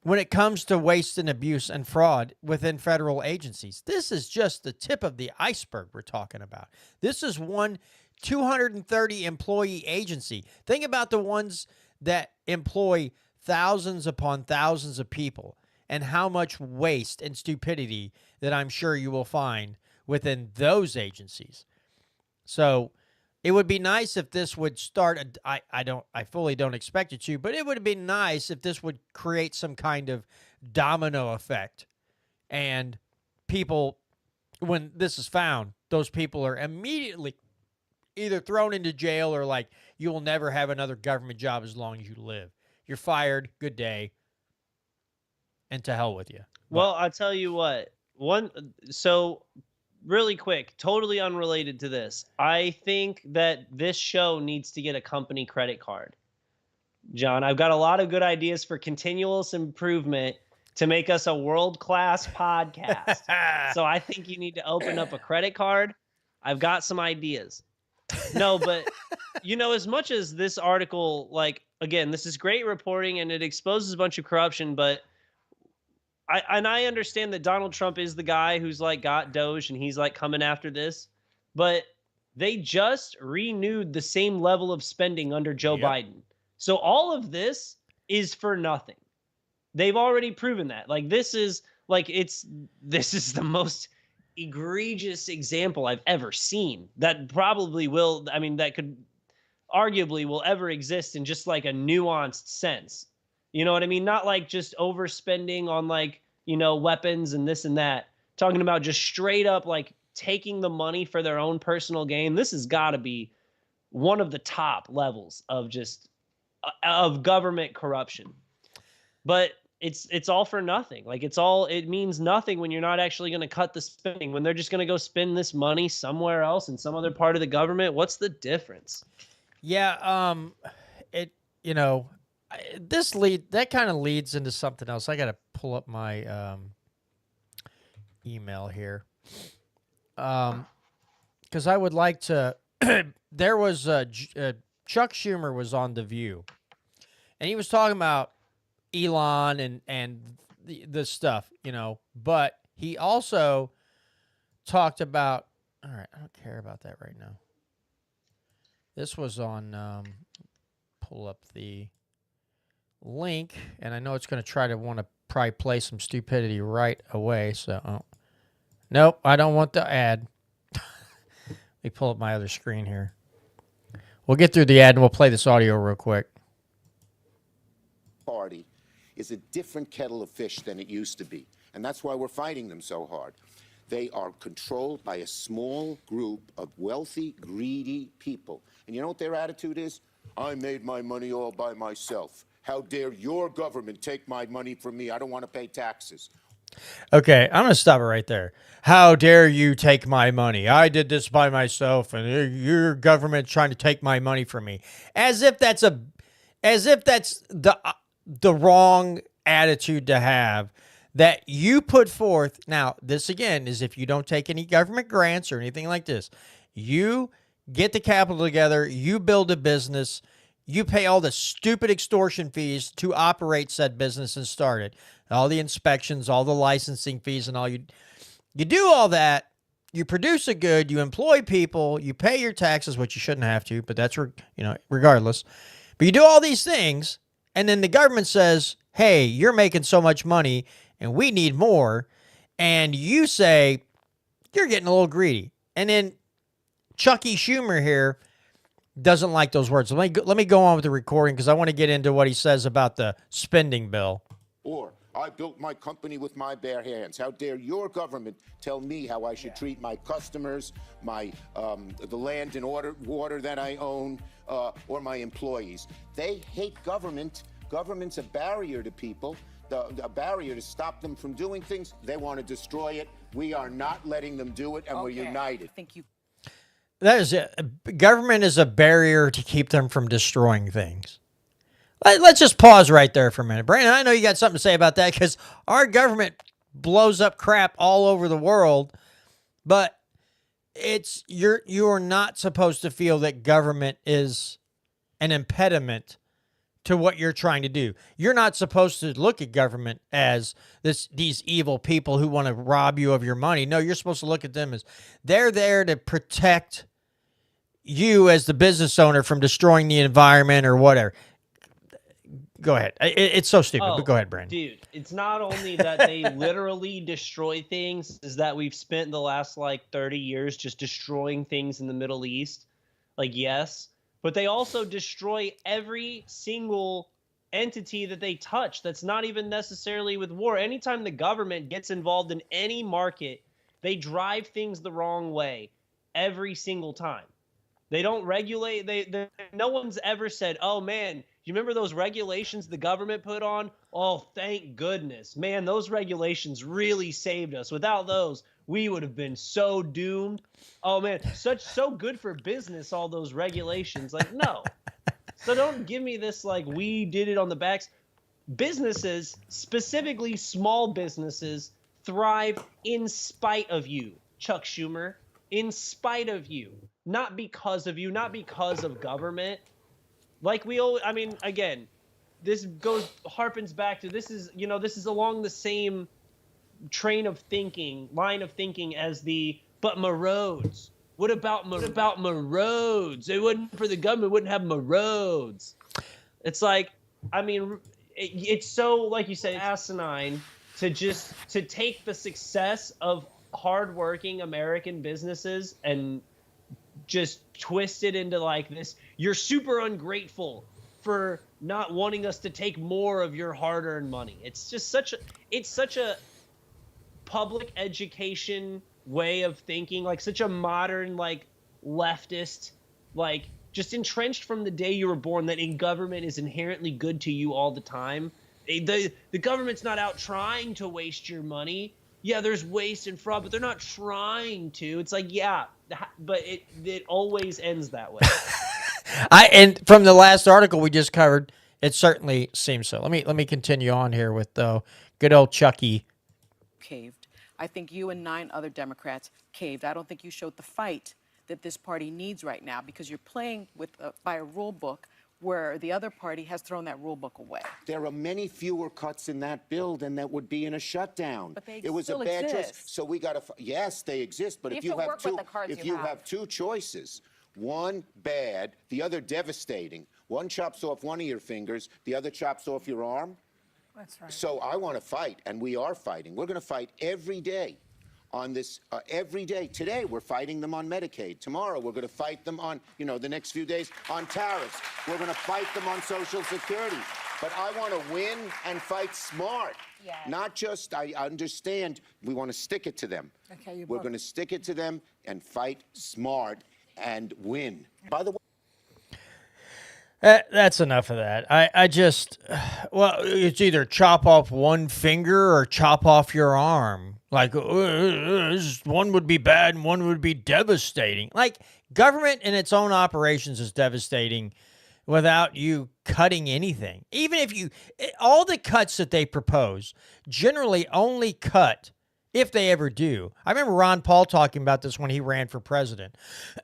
when it comes to waste and abuse and fraud within federal agencies. This is just the tip of the iceberg we're talking about. This is one 230 employee agency. Think about the ones that employ thousands upon thousands of people and how much waste and stupidity that I'm sure you will find within those agencies. So it would be nice if this would start. I fully don't expect it to, but it would be nice if this would create some kind of domino effect, and people, when this is found, those people are immediately either thrown into jail or like, you will never have another government job as long as you live. You're fired. Good day. And to hell with you. Well, I'll tell you what. So really quick, totally unrelated to this. I think that this show needs to get a company credit card. John, I've got a lot of good ideas for continuous improvement to make us a world-class podcast. So I think you need to open up a credit card. I've got some ideas. No, but as much as this article, like, again, this is great reporting and it exposes a bunch of corruption, but I understand that Donald Trump is the guy who's like got Doge and he's like coming after this, but they just renewed the same level of spending under Joe Biden. So all of this is for nothing. They've already proven that. Like, this is the most egregious example I've ever seen that probably that could arguably will ever exist in just like a nuanced sense. You know what I mean? Not like just overspending on like, weapons and this and that. Talking about just straight up like taking the money for their own personal gain. This has got to be one of the top levels of just of government corruption. But it's all for nothing. Like, it means nothing when you're not actually going to cut the spending, when they're just going to go spend this money somewhere else in some other part of the government. What's the difference? Yeah. That kind of leads into something else. I got to pull up my email here. Because I would like to, there was Chuck Schumer was on The View, and he was talking about Elon and the stuff, but he also talked about, all right, I don't care about that right now. This was on, pull up the link, and I know it's going to want to probably play some stupidity right away, so, nope, I don't want the ad. Let me pull up my other screen here. We'll get through the ad, and we'll play this audio real quick. Party is a different kettle of fish than it used to be, and that's why we're fighting them so hard. They are controlled by a small group of wealthy, greedy people. And you know what their attitude is? I made my money all by myself. How dare your government take my money from me? I don't want to pay taxes. Okay, I'm going to stop it right there. How dare you take my money? I did this by myself, and your government trying to take my money from me. As if that's the wrong attitude to have that you put forth. Now, this again is if you don't take any government grants or anything like this. You get the capital together, you build a business, you pay all the stupid extortion fees to operate said business and start it. All the inspections, all the licensing fees, and all you do all that. You produce a good, you employ people, you pay your taxes, which you shouldn't have to, but that's, regardless. But you do all these things, and then the government says, hey, you're making so much money, and we need more. And you say, you're getting a little greedy. And then Chucky Schumer here doesn't like those words. Let me go on with the recording because I want to get into what he says about the spending bill. Or, I built my company with my bare hands. How dare your government tell me how I should treat my customers, my the land and water that I own, or my employees? They hate government. Government's a barrier to people, a barrier to stop them from doing things. They want to destroy it. We are not letting them do it, and we're united. Thank you. That is it. Government is a barrier to keep them from destroying things. Let's just pause right there for a minute. Brandon, I know you got something to say about that because our government blows up crap all over the world, but you're not supposed to feel that government is an impediment to what you're trying to do. You're not supposed to look at government as these evil people who want to rob you of your money. No, you're supposed to look at them as they're there to protect you as the business owner from destroying the environment or whatever. Go ahead. It's so stupid, but go ahead, Brandon. Dude, it's not only that they literally destroy things, is that we've spent the last 30 years just destroying things in the Middle East. Yes, but they also destroy every single entity that they touch. That's not even necessarily with war. Anytime the government gets involved in any market, they drive things the wrong way every single time. They don't regulate. No one's ever said, oh, man, you remember those regulations the government put on? Oh, thank goodness. Man, those regulations really saved us. Without those, we would have been so doomed. Oh, man, so good for business, all those regulations. No. So don't give me this we did it on the backs. Businesses, specifically small businesses, thrive in spite of you, Chuck Schumer. In spite of you. Not because of you, not because of government. Again, this harpens back to this is along the same line of thinking as but my roads. What about my roads? It wouldn't for the government, wouldn't have my roads. It's it's so, like you said, asinine to take the success of hardworking American businesses and just twist it into this. You're super ungrateful for not wanting us to take more of your hard-earned money. It's just such a public education way of thinking, such a modern leftist, just entrenched from the day you were born that in government is inherently good to you all the time. The government's not out trying to waste your money. Yeah, there's waste and fraud, but they're not trying to. It's but it always ends that way. And from the last article we just covered, it certainly seems so. Let me continue on here with good old Chucky. Caved. I think you and 9 other Democrats caved. I don't think you showed the fight that this party needs right now because you're playing by a rule book where the other party has thrown that rule book away. There are many fewer cuts in that bill than that would be in a shutdown. But they it was still a bad exist. choice. So we got to. Yes, they exist. But You if have you to have work with two, the cards if you you have. have two choices, one bad, the other devastating. One chops off one of your fingers, the other chops off your arm. That's right. So I want to fight, and we are fighting. We're going to fight every day on this, every day. Today, we're fighting them on Medicaid. Tomorrow, we're going to fight them on, the next few days on tariffs. We're going to fight them on Social Security. But I want to win and fight smart. Yes. Not just, I understand, we want to stick it to them. Okay, We're going to stick it to them and fight smart and win. By the way, That's enough of that. I just, it's either chop off one finger or chop off your arm. One would be bad and one would be devastating. Government in its own operations is devastating without you cutting anything. Even if all the cuts that they propose generally only cut if they ever do. I remember Ron Paul talking about this when he ran for president.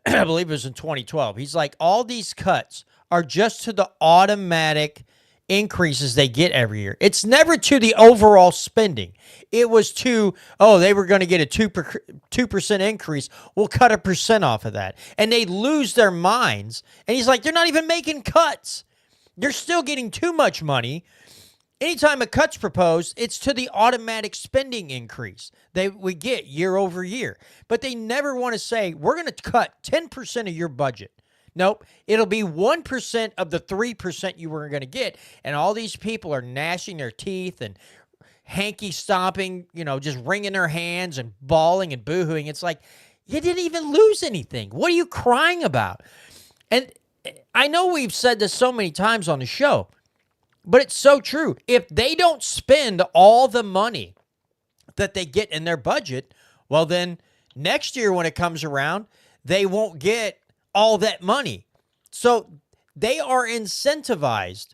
I believe it was in 2012. He's like, all these cuts are just to the automatic increases they get every year. It's never to the overall spending. It was to, oh, they were going to get a 2% increase. We'll cut 1% off of that. And they lose their minds. And he's like, they're not even making cuts. They're still getting too much money. Anytime a cut's proposed, it's to the automatic spending increase that we get year over year. But they never want to say, we're going to cut 10% of your budget. Nope. It'll be 1% of the 3% you were going to get. And all these people are gnashing their teeth and hanky stomping, just wringing their hands and bawling and boohooing. It's like, you didn't even lose anything. What are you crying about? And I know we've said this so many times on the show, but it's so true. If they don't spend all the money that they get in their budget, well, then next year when it comes around, they won't get all that money. So they are incentivized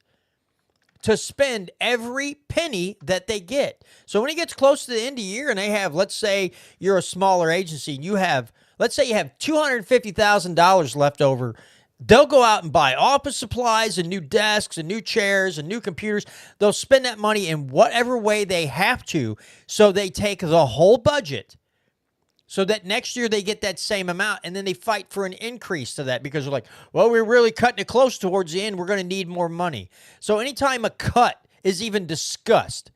to spend every penny that they get. So when it gets close to the end of the year and they have, let's say you're a smaller agency and you have, let's say you have $250,000 left over, they'll go out and buy office supplies and new desks and new chairs and new computers. They'll spend that money in whatever way they have to. So they take the whole budget so that next year they get that same amount, and then they fight for an increase to that because they're like, well, we're really cutting it close towards the end. We're going to need more money. So anytime a cut is even discussed,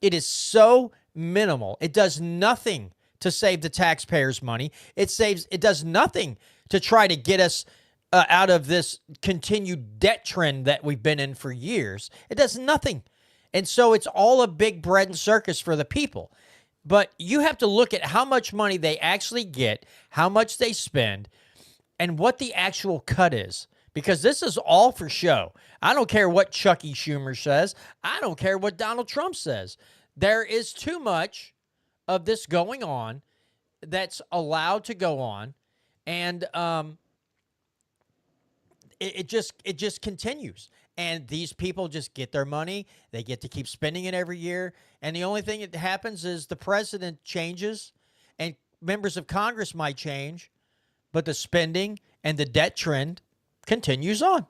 it is so minimal. It does nothing to save the taxpayers' money. It does nothing to try to get us out of this continued debt trend that we've been in for years. It does nothing. And so it's all a big bread and circus for the people. But you have to look at how much money they actually get, how much they spend, and what the actual cut is. Because this is all for show. I don't care what Chucky Schumer says. I don't care what Donald Trump says. There is too much of this going on that's allowed to go on. And it just continues. And these people just get their money. They get to keep spending it every year. And the only thing that happens is the president changes and members of Congress might change, but the spending and the debt trend continues on.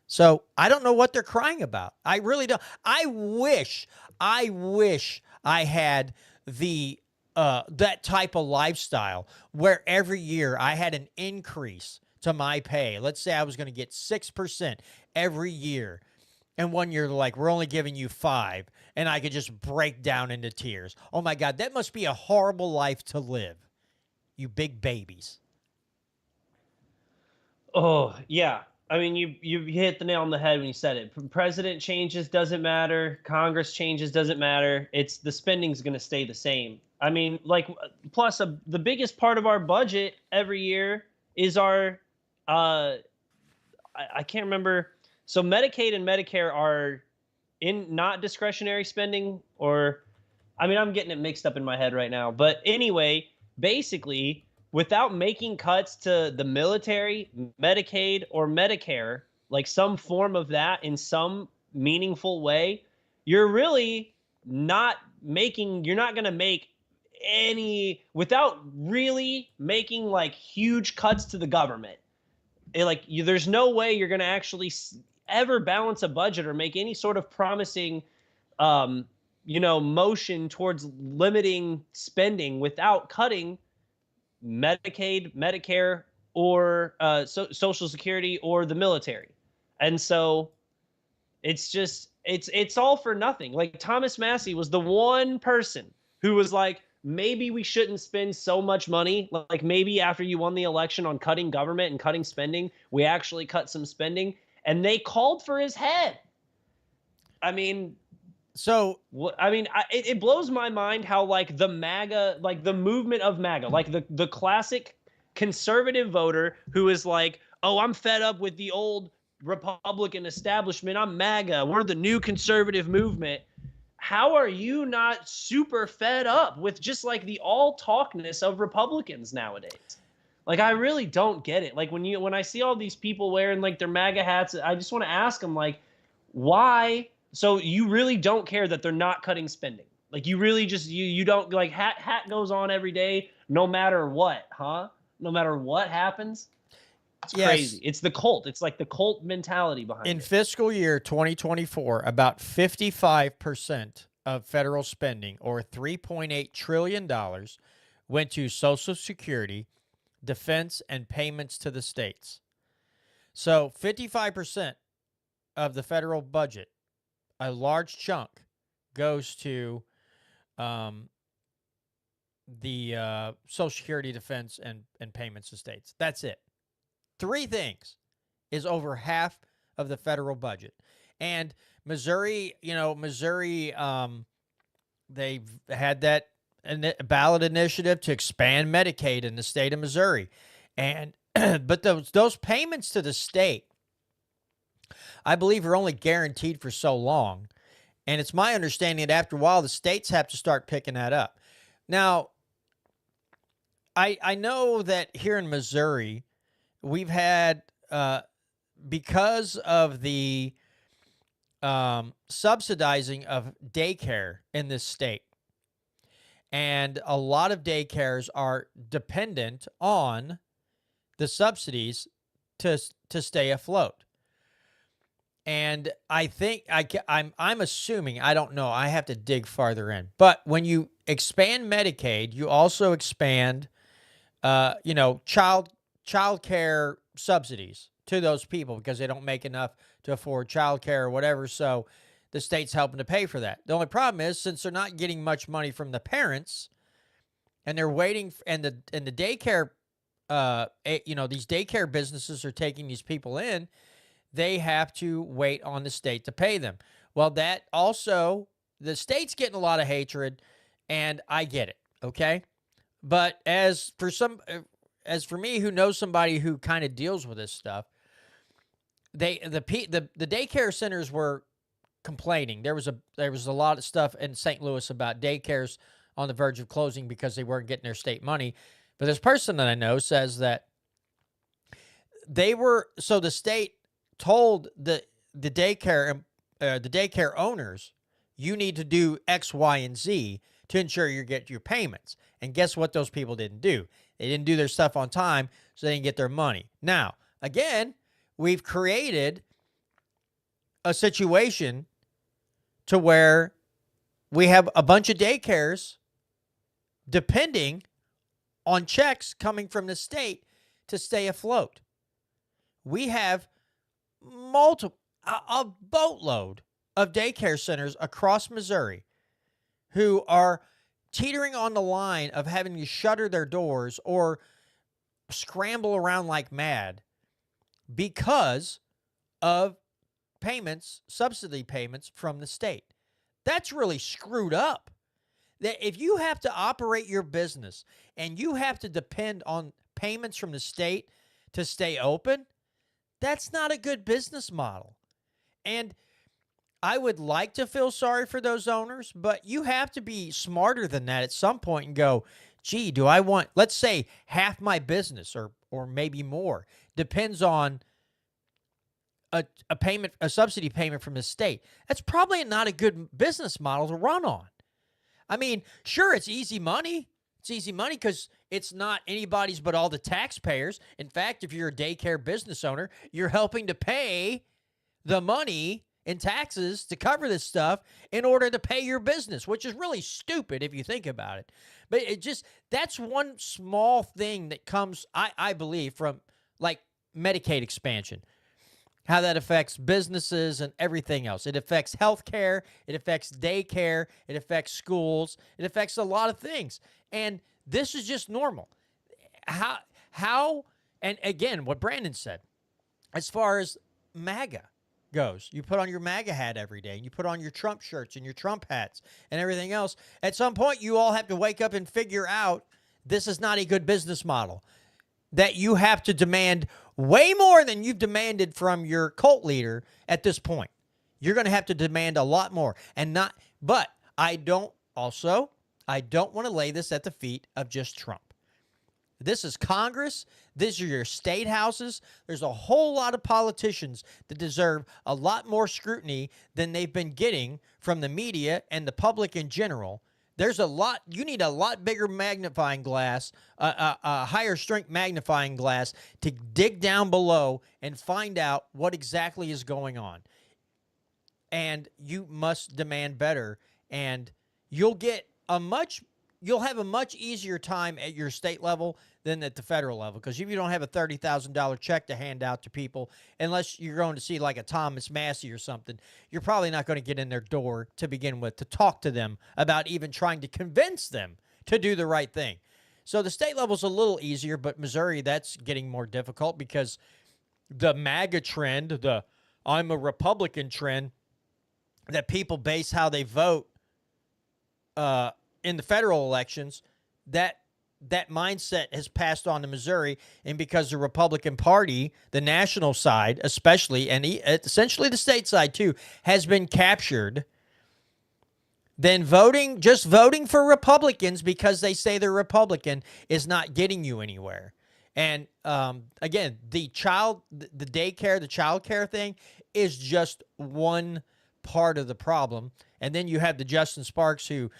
So I don't know what they're crying about. I really don't. I wish I had the that type of lifestyle where every year I had an increase to my pay. Let's say I was going to get 6% every year. And one year, they're like, we're only giving you 5%. And I could just break down into tears. Oh, my God, that must be a horrible life to live. You big babies. Oh, yeah. I mean, you hit the nail on the head when you said it. President changes, doesn't matter. Congress changes, doesn't matter. It's the spending's going to stay the same. I mean, like, plus the biggest part of our budget every year is our, I can't remember. So Medicaid and Medicare are in not discretionary spending, or, I mean, I'm getting it mixed up in my head right now. But anyway, basically, without making cuts to the military, Medicaid, or Medicare, like some form of that in some meaningful way, you're really not making, you're not going to make any, without really making like huge cuts to the government. There's no way you're going to actually ever balance a budget or make any sort of promising, motion towards limiting spending without cutting Medicaid, Medicare, or Social Security, or the military. And so it's just, it's all for nothing. Like, Thomas Massey was the one person who was like, maybe we shouldn't spend so much money. Like, maybe after you won the election on cutting government and cutting spending, we actually cut some spending. And they called for his head. I mean, it blows my mind how, like, the MAGA, like the movement of MAGA, like the classic conservative voter who is like, oh, I'm fed up with the old Republican establishment. I'm MAGA. We're the new conservative movement. How are you not super fed up with just like the all talkness of Republicans nowadays? Like, I really don't get it. Like, when I see all these people wearing like their MAGA hats, I just want to ask them, like, why? So you really don't care that they're not cutting spending? Like you really just you don't like hat goes on every day, no matter what, huh? No matter what happens. It's crazy. It's the cult. It's like the cult mentality behind In it. fiscal year 2024, about 55% of federal spending, or $3.8 trillion, went to Social Security, defense, and payments to the states. So 55% of the federal budget, a large chunk, goes to the Social Security, defense, and payments to states. That's it. Three things is over half of the federal budget. And Missouri, they've had that ballot initiative to expand Medicaid in the state of Missouri. And but those payments to the state, I believe, are only guaranteed for so long. And it's my understanding that after a while, the states have to start picking that up. Now, I know that here in Missouri, we've had, because of the subsidizing of daycare in this state, and a lot of daycares are dependent on the subsidies to stay afloat. And I think I'm assuming, I don't know, I have to dig farther in. But when you expand Medicaid, you also expand, child care subsidies to those people because they don't make enough to afford child care or whatever. So the state's helping to pay for that. The only problem is, since they're not getting much money from the parents, and they're waiting, and the daycare, these daycare businesses are taking these people in, they have to wait on the state to pay them. Well, that also, the state's getting a lot of hatred, and I get it, okay? But as for me, who knows somebody who kind of deals with this stuff, the daycare centers were complaining. There was a lot of stuff in St. Louis about daycares on the verge of closing because they weren't getting their state money. But this person that I know says that the state told the daycare owners, you need to do X, Y, and Z to ensure you get your payments. And guess what those people didn't do? They didn't do their stuff on time, so they didn't get their money. Now, again, we've created a situation to where we have a bunch of daycares depending on checks coming from the state to stay afloat. We have a boatload of daycare centers across Missouri who are teetering on the line of having to shutter their doors or scramble around like mad because of subsidy payments from the state. That's really screwed up. That if you have to operate your business and you have to depend on payments from the state to stay open, that's not a good business model. And I would like to feel sorry for those owners, but you have to be smarter than that at some point and go, gee, do I want, let's say half my business or maybe more depends on a subsidy payment from the state. That's probably not a good business model to run on. I mean, sure, it's easy money. It's easy money because it's not anybody's but all the taxpayers. In fact, if you're a daycare business owner, you're helping to pay the money in taxes to cover this stuff in order to pay your business, which is really stupid if you think about it. But that's one small thing that comes, I believe, from like Medicaid expansion. How that affects businesses and everything else. It affects healthcare. It affects daycare. It affects schools. It affects a lot of things. And this is just normal. How, and again, what Brandon said, as far as MAGA goes, you put on your MAGA hat every day, and you put on your Trump shirts and your Trump hats and everything else. At some point, you all have to wake up and figure out this is not a good business model. That you have to demand way more than you've demanded from your cult leader at this point. You're going to have to demand a lot more. But I don't want to lay this at the feet of just Trump. This is Congress. These are your state houses. There's a whole lot of politicians that deserve a lot more scrutiny than they've been getting from the media and the public in general. There's a lot. You need a lot bigger magnifying glass, a higher strength magnifying glass to dig down below and find out what exactly is going on. And you must demand better, and you'll have a much easier time at your state level than at the federal level, because if you don't have a $30,000 check to hand out to people, unless you're going to see like a Thomas Massey or something, you're probably not going to get in their door to begin with to talk to them about even trying to convince them to do the right thing. So the state level's a little easier, but Missouri, that's getting more difficult because the MAGA trend, the I'm a Republican trend, that people base how they vote in the federal elections, that mindset has passed on to Missouri, and because the Republican Party, the national side especially, and essentially the state side too, has been captured, then voting for Republicans because they say they're Republican is not getting you anywhere. And again, the daycare, the child care thing is just one part of the problem. And then you have the Justin Sparks who,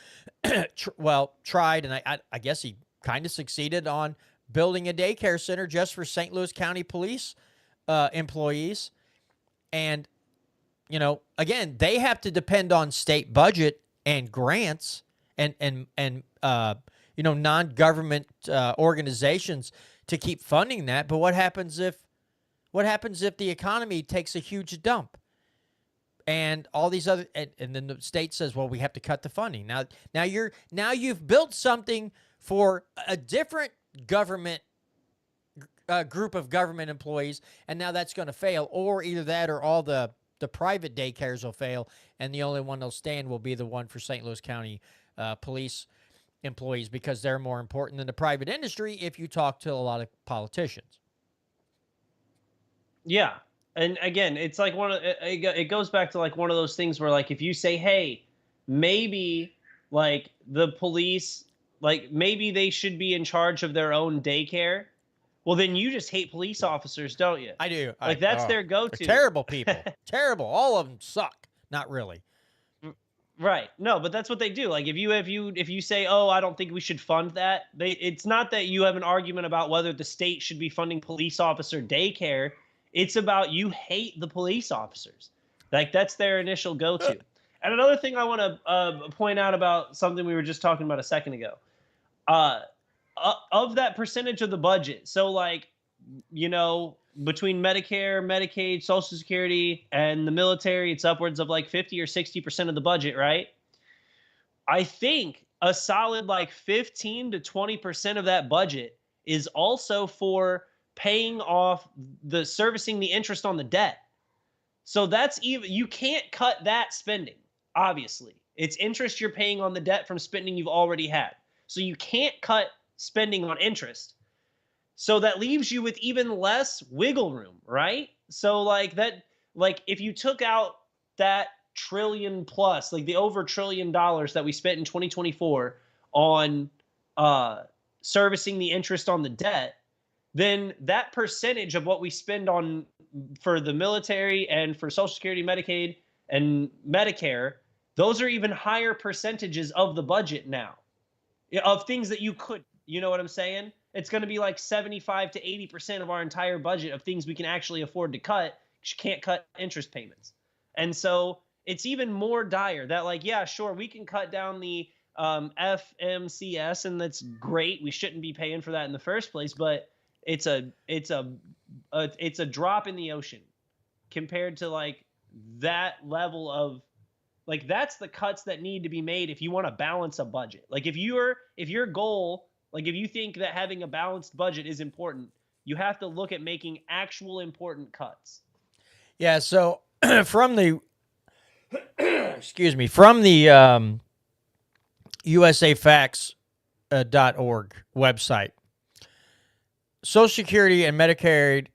tried, and I guess he kind of succeeded on building a daycare center just for St. Louis County Police employees. And, again, they have to depend on state budget and grants and non-government organizations to keep funding that. But what happens if the economy takes a huge dump? And all these other, and then the state says, well, we have to cut the funding. Now you've built something for a different government group of government employees, and now that's going to fail, or either that or all the private daycares will fail, and the only one that'll stand will be the one for St. Louis County police employees, because they're more important than the private industry if you talk to a lot of politicians. Yeah. And again, it's like it goes back to like one of those things where, like, if you say, hey, maybe like the police, like maybe they should be in charge of their own daycare, well, then you just hate police officers, don't you? I do. Like that's their go-to. They're terrible people. Terrible. All of them suck. Not really. Right. No, but that's what they do. Like if you say, oh, I don't think we should fund that, it's not that you have an argument about whether the state should be funding police officer daycare. It's about you hate the police officers. Like that's their initial go-to. And another thing I want to point out about something we were just talking about a second ago, of that percentage of the budget. So like, between Medicare, Medicaid, Social Security, and the military, it's upwards of like 50 or 60% of the budget, right? I think a solid like 15 to 20% of that budget is also for paying off servicing the interest on the debt. So that's you can't cut that spending, obviously. It's interest you're paying on the debt from spending you've already had. So you can't cut spending on interest. So that leaves you with even less wiggle room, right? So like if you took out that trillion plus, like the over $1 trillion that we spent in 2024 on servicing the interest on the debt, then that percentage of what we spend on for the military and for Social Security, Medicaid, and Medicare, those are even higher percentages of the budget now, of things that you could, you know what I'm saying? It's going to be like 75 to 80% of our entire budget of things we can actually afford to cut. You can't cut interest payments. And so it's even more dire that, like, yeah, sure, we can cut down the FMCS, and that's great. We shouldn't be paying for that in the first place, but it's a drop in the ocean compared to like that level of, like, that's the cuts that need to be made if you want to balance a budget. Like if your goal, like if you think that having a balanced budget is important, you have to look at making actual important cuts. Yeah. So from the USAFacts.org website, Social Security and Medicare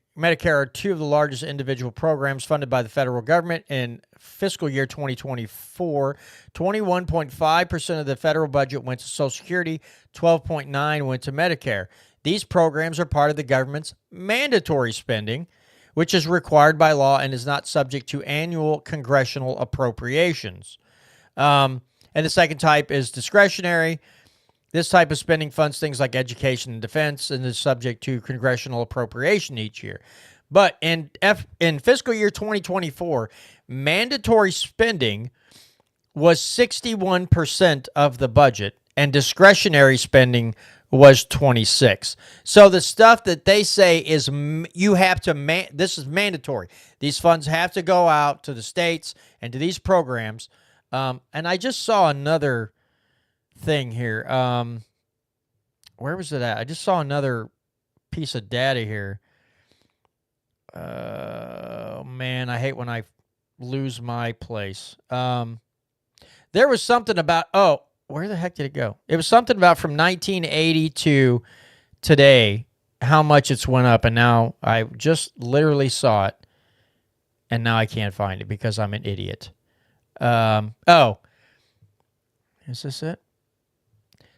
are two of the largest individual programs funded by the federal government in fiscal year 2024, 21.5% of the federal budget went to Social Security, 12.9% went to Medicare. These programs are part of the government's mandatory spending, which is required by law and is not subject to annual congressional appropriations. And the second type is discretionary. This type of spending funds things like education and defense and is subject to congressional appropriation each year. But in fiscal year 2024, mandatory spending was 61% of the budget and discretionary spending was 26%. So the stuff that they say is you have to this is mandatory. These funds have to go out to the states and to these programs. And I just saw another thing here. Where was it at? I just saw another piece of data here. Man, I hate when I lose my place. There was something about, where the heck did it go? It was something about from 1980 to today, how much it's went up. And now I just literally saw it. And now I can't find it because I'm an idiot. Is this it?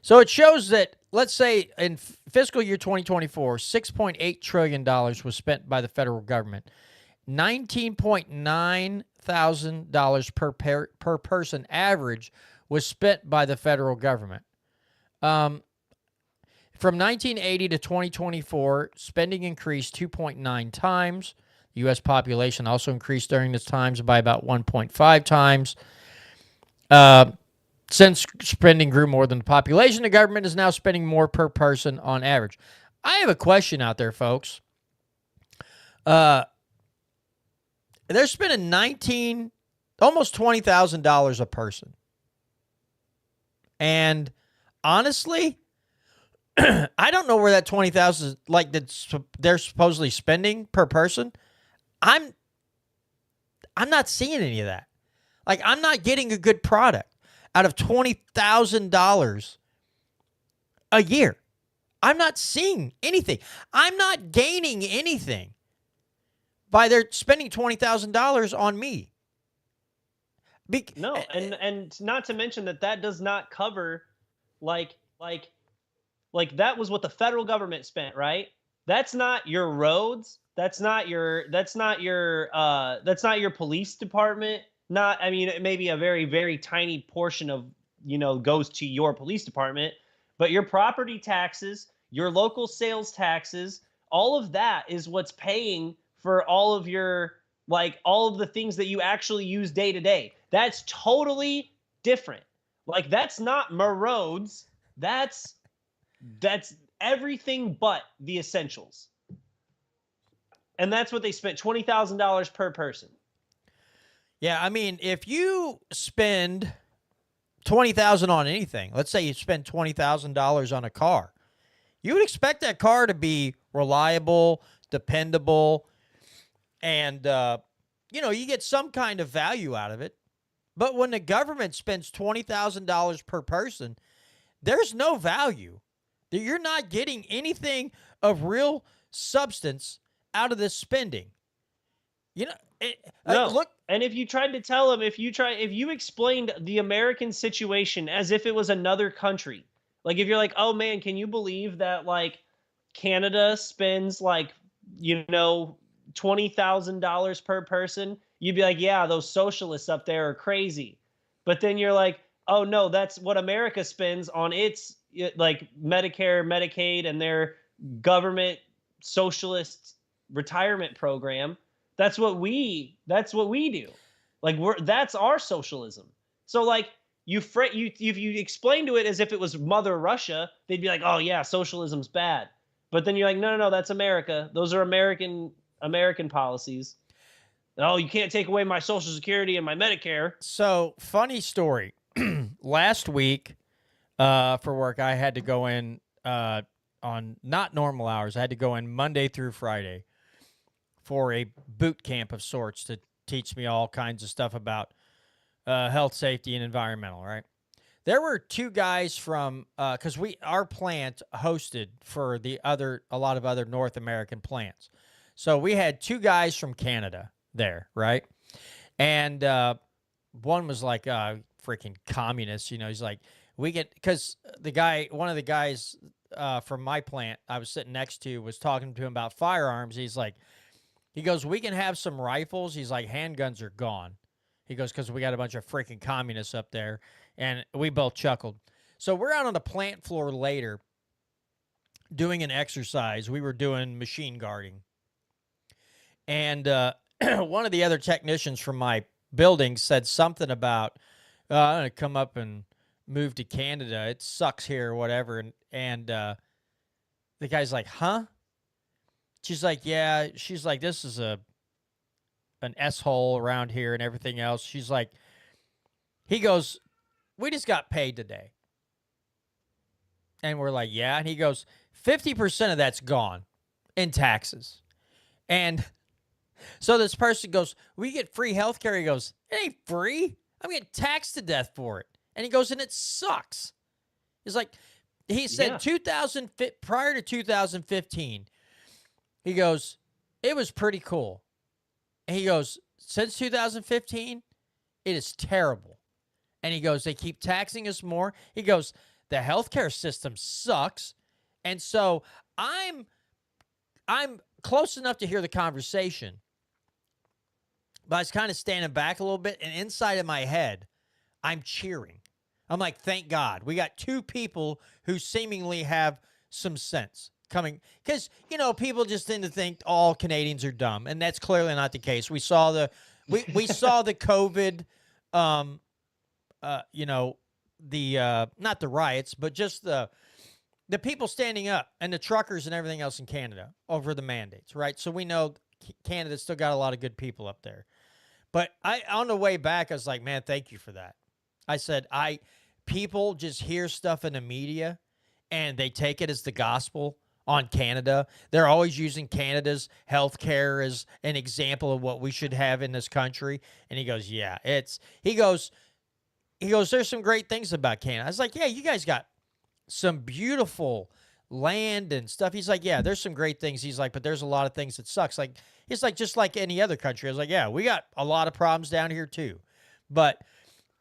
So it shows that, let's say in fiscal year 2024, $6.8 trillion was spent by the federal government. $19.9 thousand per person average was spent by the federal government. From 1980 to 2024, spending increased 2.9 times. The U.S. population also increased during this times by about 1.5 times. Since spending grew more than the population, the government is now spending more per person on average. I have a question out there, folks. They're spending almost $20,000 a person. And honestly, I don't know where that $20,000 they're supposedly spending per person. I'm not seeing any of that. Like, I'm not getting a good product out of $20,000 a year. I'm not seeing anything. I'm not gaining anything by their spending $20,000 on me. No, and not to mention that does not cover like that was what the federal government spent, right? That's not your roads. That's not your police department. I mean, it may be a very, very tiny portion of, goes to your police department, but your property taxes, your local sales taxes, all of that is what's paying for all of your, all of the things that you actually use day to day. That's totally different. Like, that's not more roads. That's everything but the essentials. And that's what they spent, $20,000 per person. Yeah, I mean, if you spend $20,000 on anything, let's say you spend $20,000 on a car, you would expect that car to be reliable, dependable, and you get some kind of value out of it. But when the government spends $20,000 per person, there's no value. You're not getting anything of real substance out of this spending. No. Look. And if you tried to tell them, if you explained the American situation as if it was another country, like if you're like, oh man, can you believe that Canada spends $20,000 per person? You'd be like, yeah, those socialists up there are crazy. But then you're like, oh no, that's what America spends on its Medicare, Medicaid, and their government socialist retirement program. That's what we do. That's our socialism. So if you explain to it as if it was Mother Russia, they'd be like, oh yeah, socialism's bad. But then you're like, no, that's America. Those are American policies. Oh, you can't take away my Social Security and my Medicare. So, funny story. Last week, for work, I had to go in on not normal hours. I had to go in Monday through Friday for a boot camp of sorts to teach me all kinds of stuff about health, safety, and environmental, right? There were two guys from, because our plant hosted for a lot of other North American plants. So we had two guys from Canada there, right? And one was like freaking communist. You know, he's like, we get, because one of the guys from my plant I was sitting next to was talking to him about firearms. He's like, he goes, we can have some rifles. He's like, handguns are gone. He goes, because we got a bunch of freaking communists up there. And we both chuckled. So we're out on the plant floor later doing an exercise. We were doing machine guarding. And one of the other technicians from my building said something about, I'm going to come up and move to Canada. It sucks here or whatever. And the guy's like, huh? She's like, yeah. She's like, this is an S-hole around here and everything else. She's like, he goes, we just got paid today. And we're like, yeah. And he goes, 50% of that's gone in taxes. And so this person goes, we get free health care. He goes, it ain't free. I'm getting taxed to death for it. And he goes, and it sucks. He's like, he said prior to 2015, he goes, it was pretty cool. And he goes, since 2015, it is terrible. And he goes, they keep taxing us more. He goes, the healthcare system sucks. And so I'm close enough to hear the conversation, but I was kind of standing back a little bit, and inside of my head, I'm cheering. I'm like, thank God. We got two people who seemingly have some sense coming. Because, you know, people just tend to think all Canadians are dumb, and that's clearly not the case. We saw the COVID, you know, not the riots, but just the people standing up and the truckers and everything else in Canada over the mandates, right? So we know Canada's still got a lot of good people up there. But on the way back, I was like, man, thank you for that. I said, people just hear stuff in the media and they take it as the gospel on Canada. They're always using Canada's healthcare as an example of what we should have in this country. And he goes, yeah, he goes, there's some great things about Canada. I was like, yeah, you guys got some beautiful land and stuff. He's like, yeah, there's some great things. He's like, but there's a lot of things that sucks. Like, it's like just like any other country. I was like, yeah, we got a lot of problems down here too. But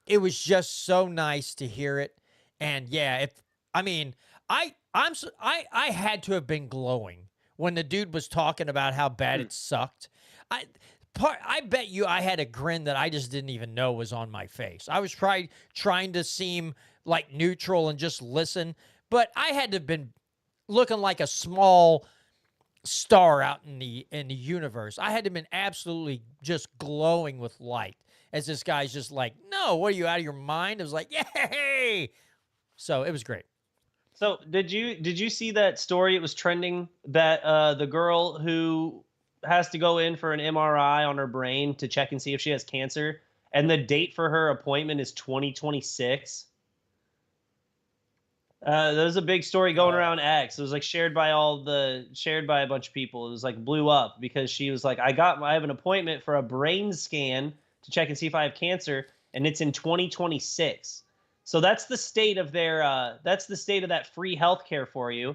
it was just so nice to hear it. And yeah, I had to have been glowing when the dude was talking about how bad it sucked. I bet you I had a grin that I just didn't even know was on my face. I was trying to seem like neutral and just listen, but I had to have been looking like a small star out in the universe. I had to have been absolutely just glowing with light as this guy's just like, no, what are you, out of your mind? I was like, yay! So it was great. So did you see that story? It was trending that the girl who has to go in for an MRI on her brain to check and see if she has cancer, and the date for her appointment is 2026. There was a big story going around X. It was like shared by a bunch of people. It was like blew up because she was like, I have an appointment for a brain scan to check and see if I have cancer, and it's in 2026. So that's the state of that free healthcare for you,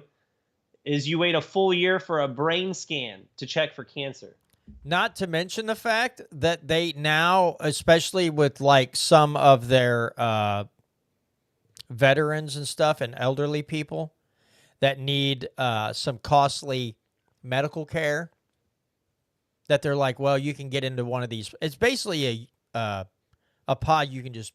is you wait a full year for a brain scan to check for cancer. Not to mention the fact that they now, especially with like some of their veterans and stuff and elderly people that need some costly medical care, that they're like, well, you can get into one of these. It's basically a pod you can just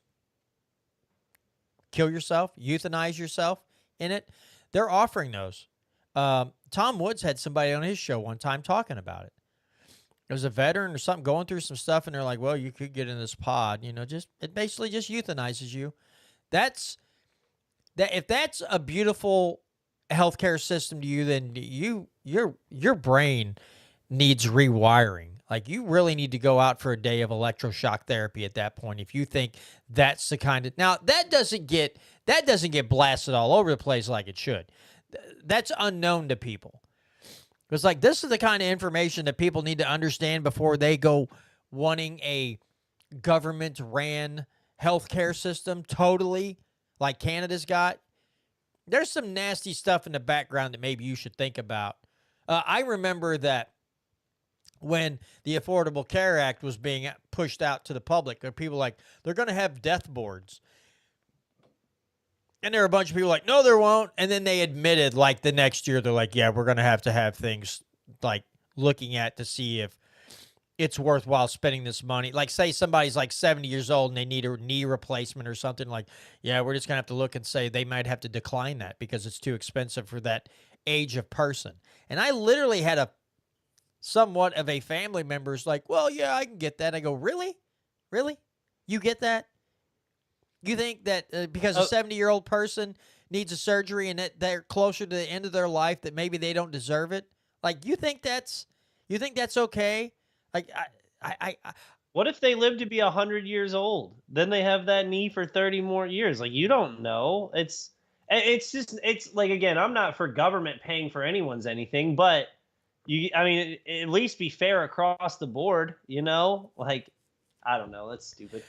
kill yourself, euthanize yourself in it. They're offering those. Tom Woods had somebody on his show one time talking about it. It was a veteran or something going through some stuff, and they're like, well, you could get in this pod. You know, it basically just euthanizes you. If that's a beautiful healthcare system to you, then your brain needs rewiring. Like, you really need to go out for a day of electroshock therapy at that point if you think that's the kind of. Now, that doesn't get blasted all over the place like it should. That's unknown to people. It's like, this is the kind of information that people need to understand before they go wanting a government-ran healthcare system totally like Canada's got. There's some nasty stuff in the background that maybe you should think about. I remember that when the Affordable Care Act was being pushed out to the public. People like, they're going to have death boards. And there are a bunch of people like, no, there won't. And then they admitted, like, the next year, they're like, yeah, we're going to have things, like, looking at to see if it's worthwhile spending this money. Like, say somebody's, like, 70 years old and they need a knee replacement or something. Like, yeah, we're just going to have to look and say they might have to decline that because it's too expensive for that age of person. And I literally had a somewhat of a family member's like, well, yeah, I can get that. I go, really? Really? You get that? You think that because a 70-year-old person needs a surgery and that they're closer to the end of their life that maybe they don't deserve it? Like, you think that's okay? Like, I What if they live to be 100 years old? Then they have that knee for 30 more years. Like, you don't know. It's like, again, I'm not for government paying for anyone's anything, but I mean, at least be fair across the board, you know? Like, I don't know. That's stupid.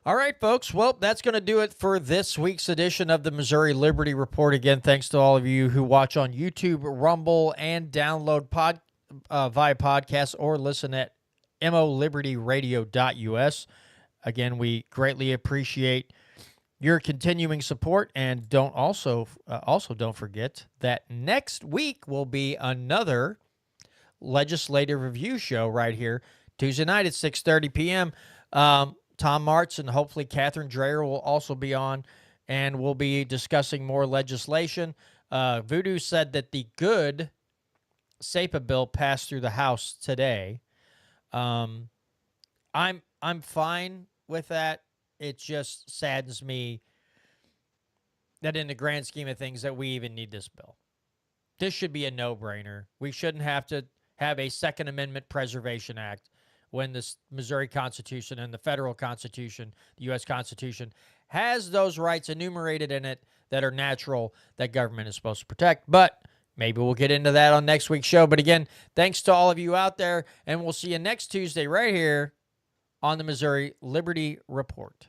All right, folks. Well, that's going to do it for this week's edition of the Missouri Liberty Report. Again, thanks to all of you who watch on YouTube, Rumble, and download via podcast or listen at molibertyradio.us. Again, we greatly appreciate your continuing support, and don't forget that next week will be another legislative review show right here Tuesday night at 6:30 p.m. Tom Martz and hopefully Catherine Dreyer will also be on, and we'll be discussing more legislation. Voodoo said that the good SAPA bill passed through the House today. I'm fine with that. It just saddens me that in the grand scheme of things that we even need this bill. This should be a no-brainer. We shouldn't have to have a Second Amendment Preservation Act when the Missouri Constitution and the federal Constitution, the U.S. Constitution, has those rights enumerated in it that are natural that government is supposed to protect. But maybe we'll get into that on next week's show. But again, thanks to all of you out there, and we'll see you next Tuesday right here on the Missouri Liberty Report.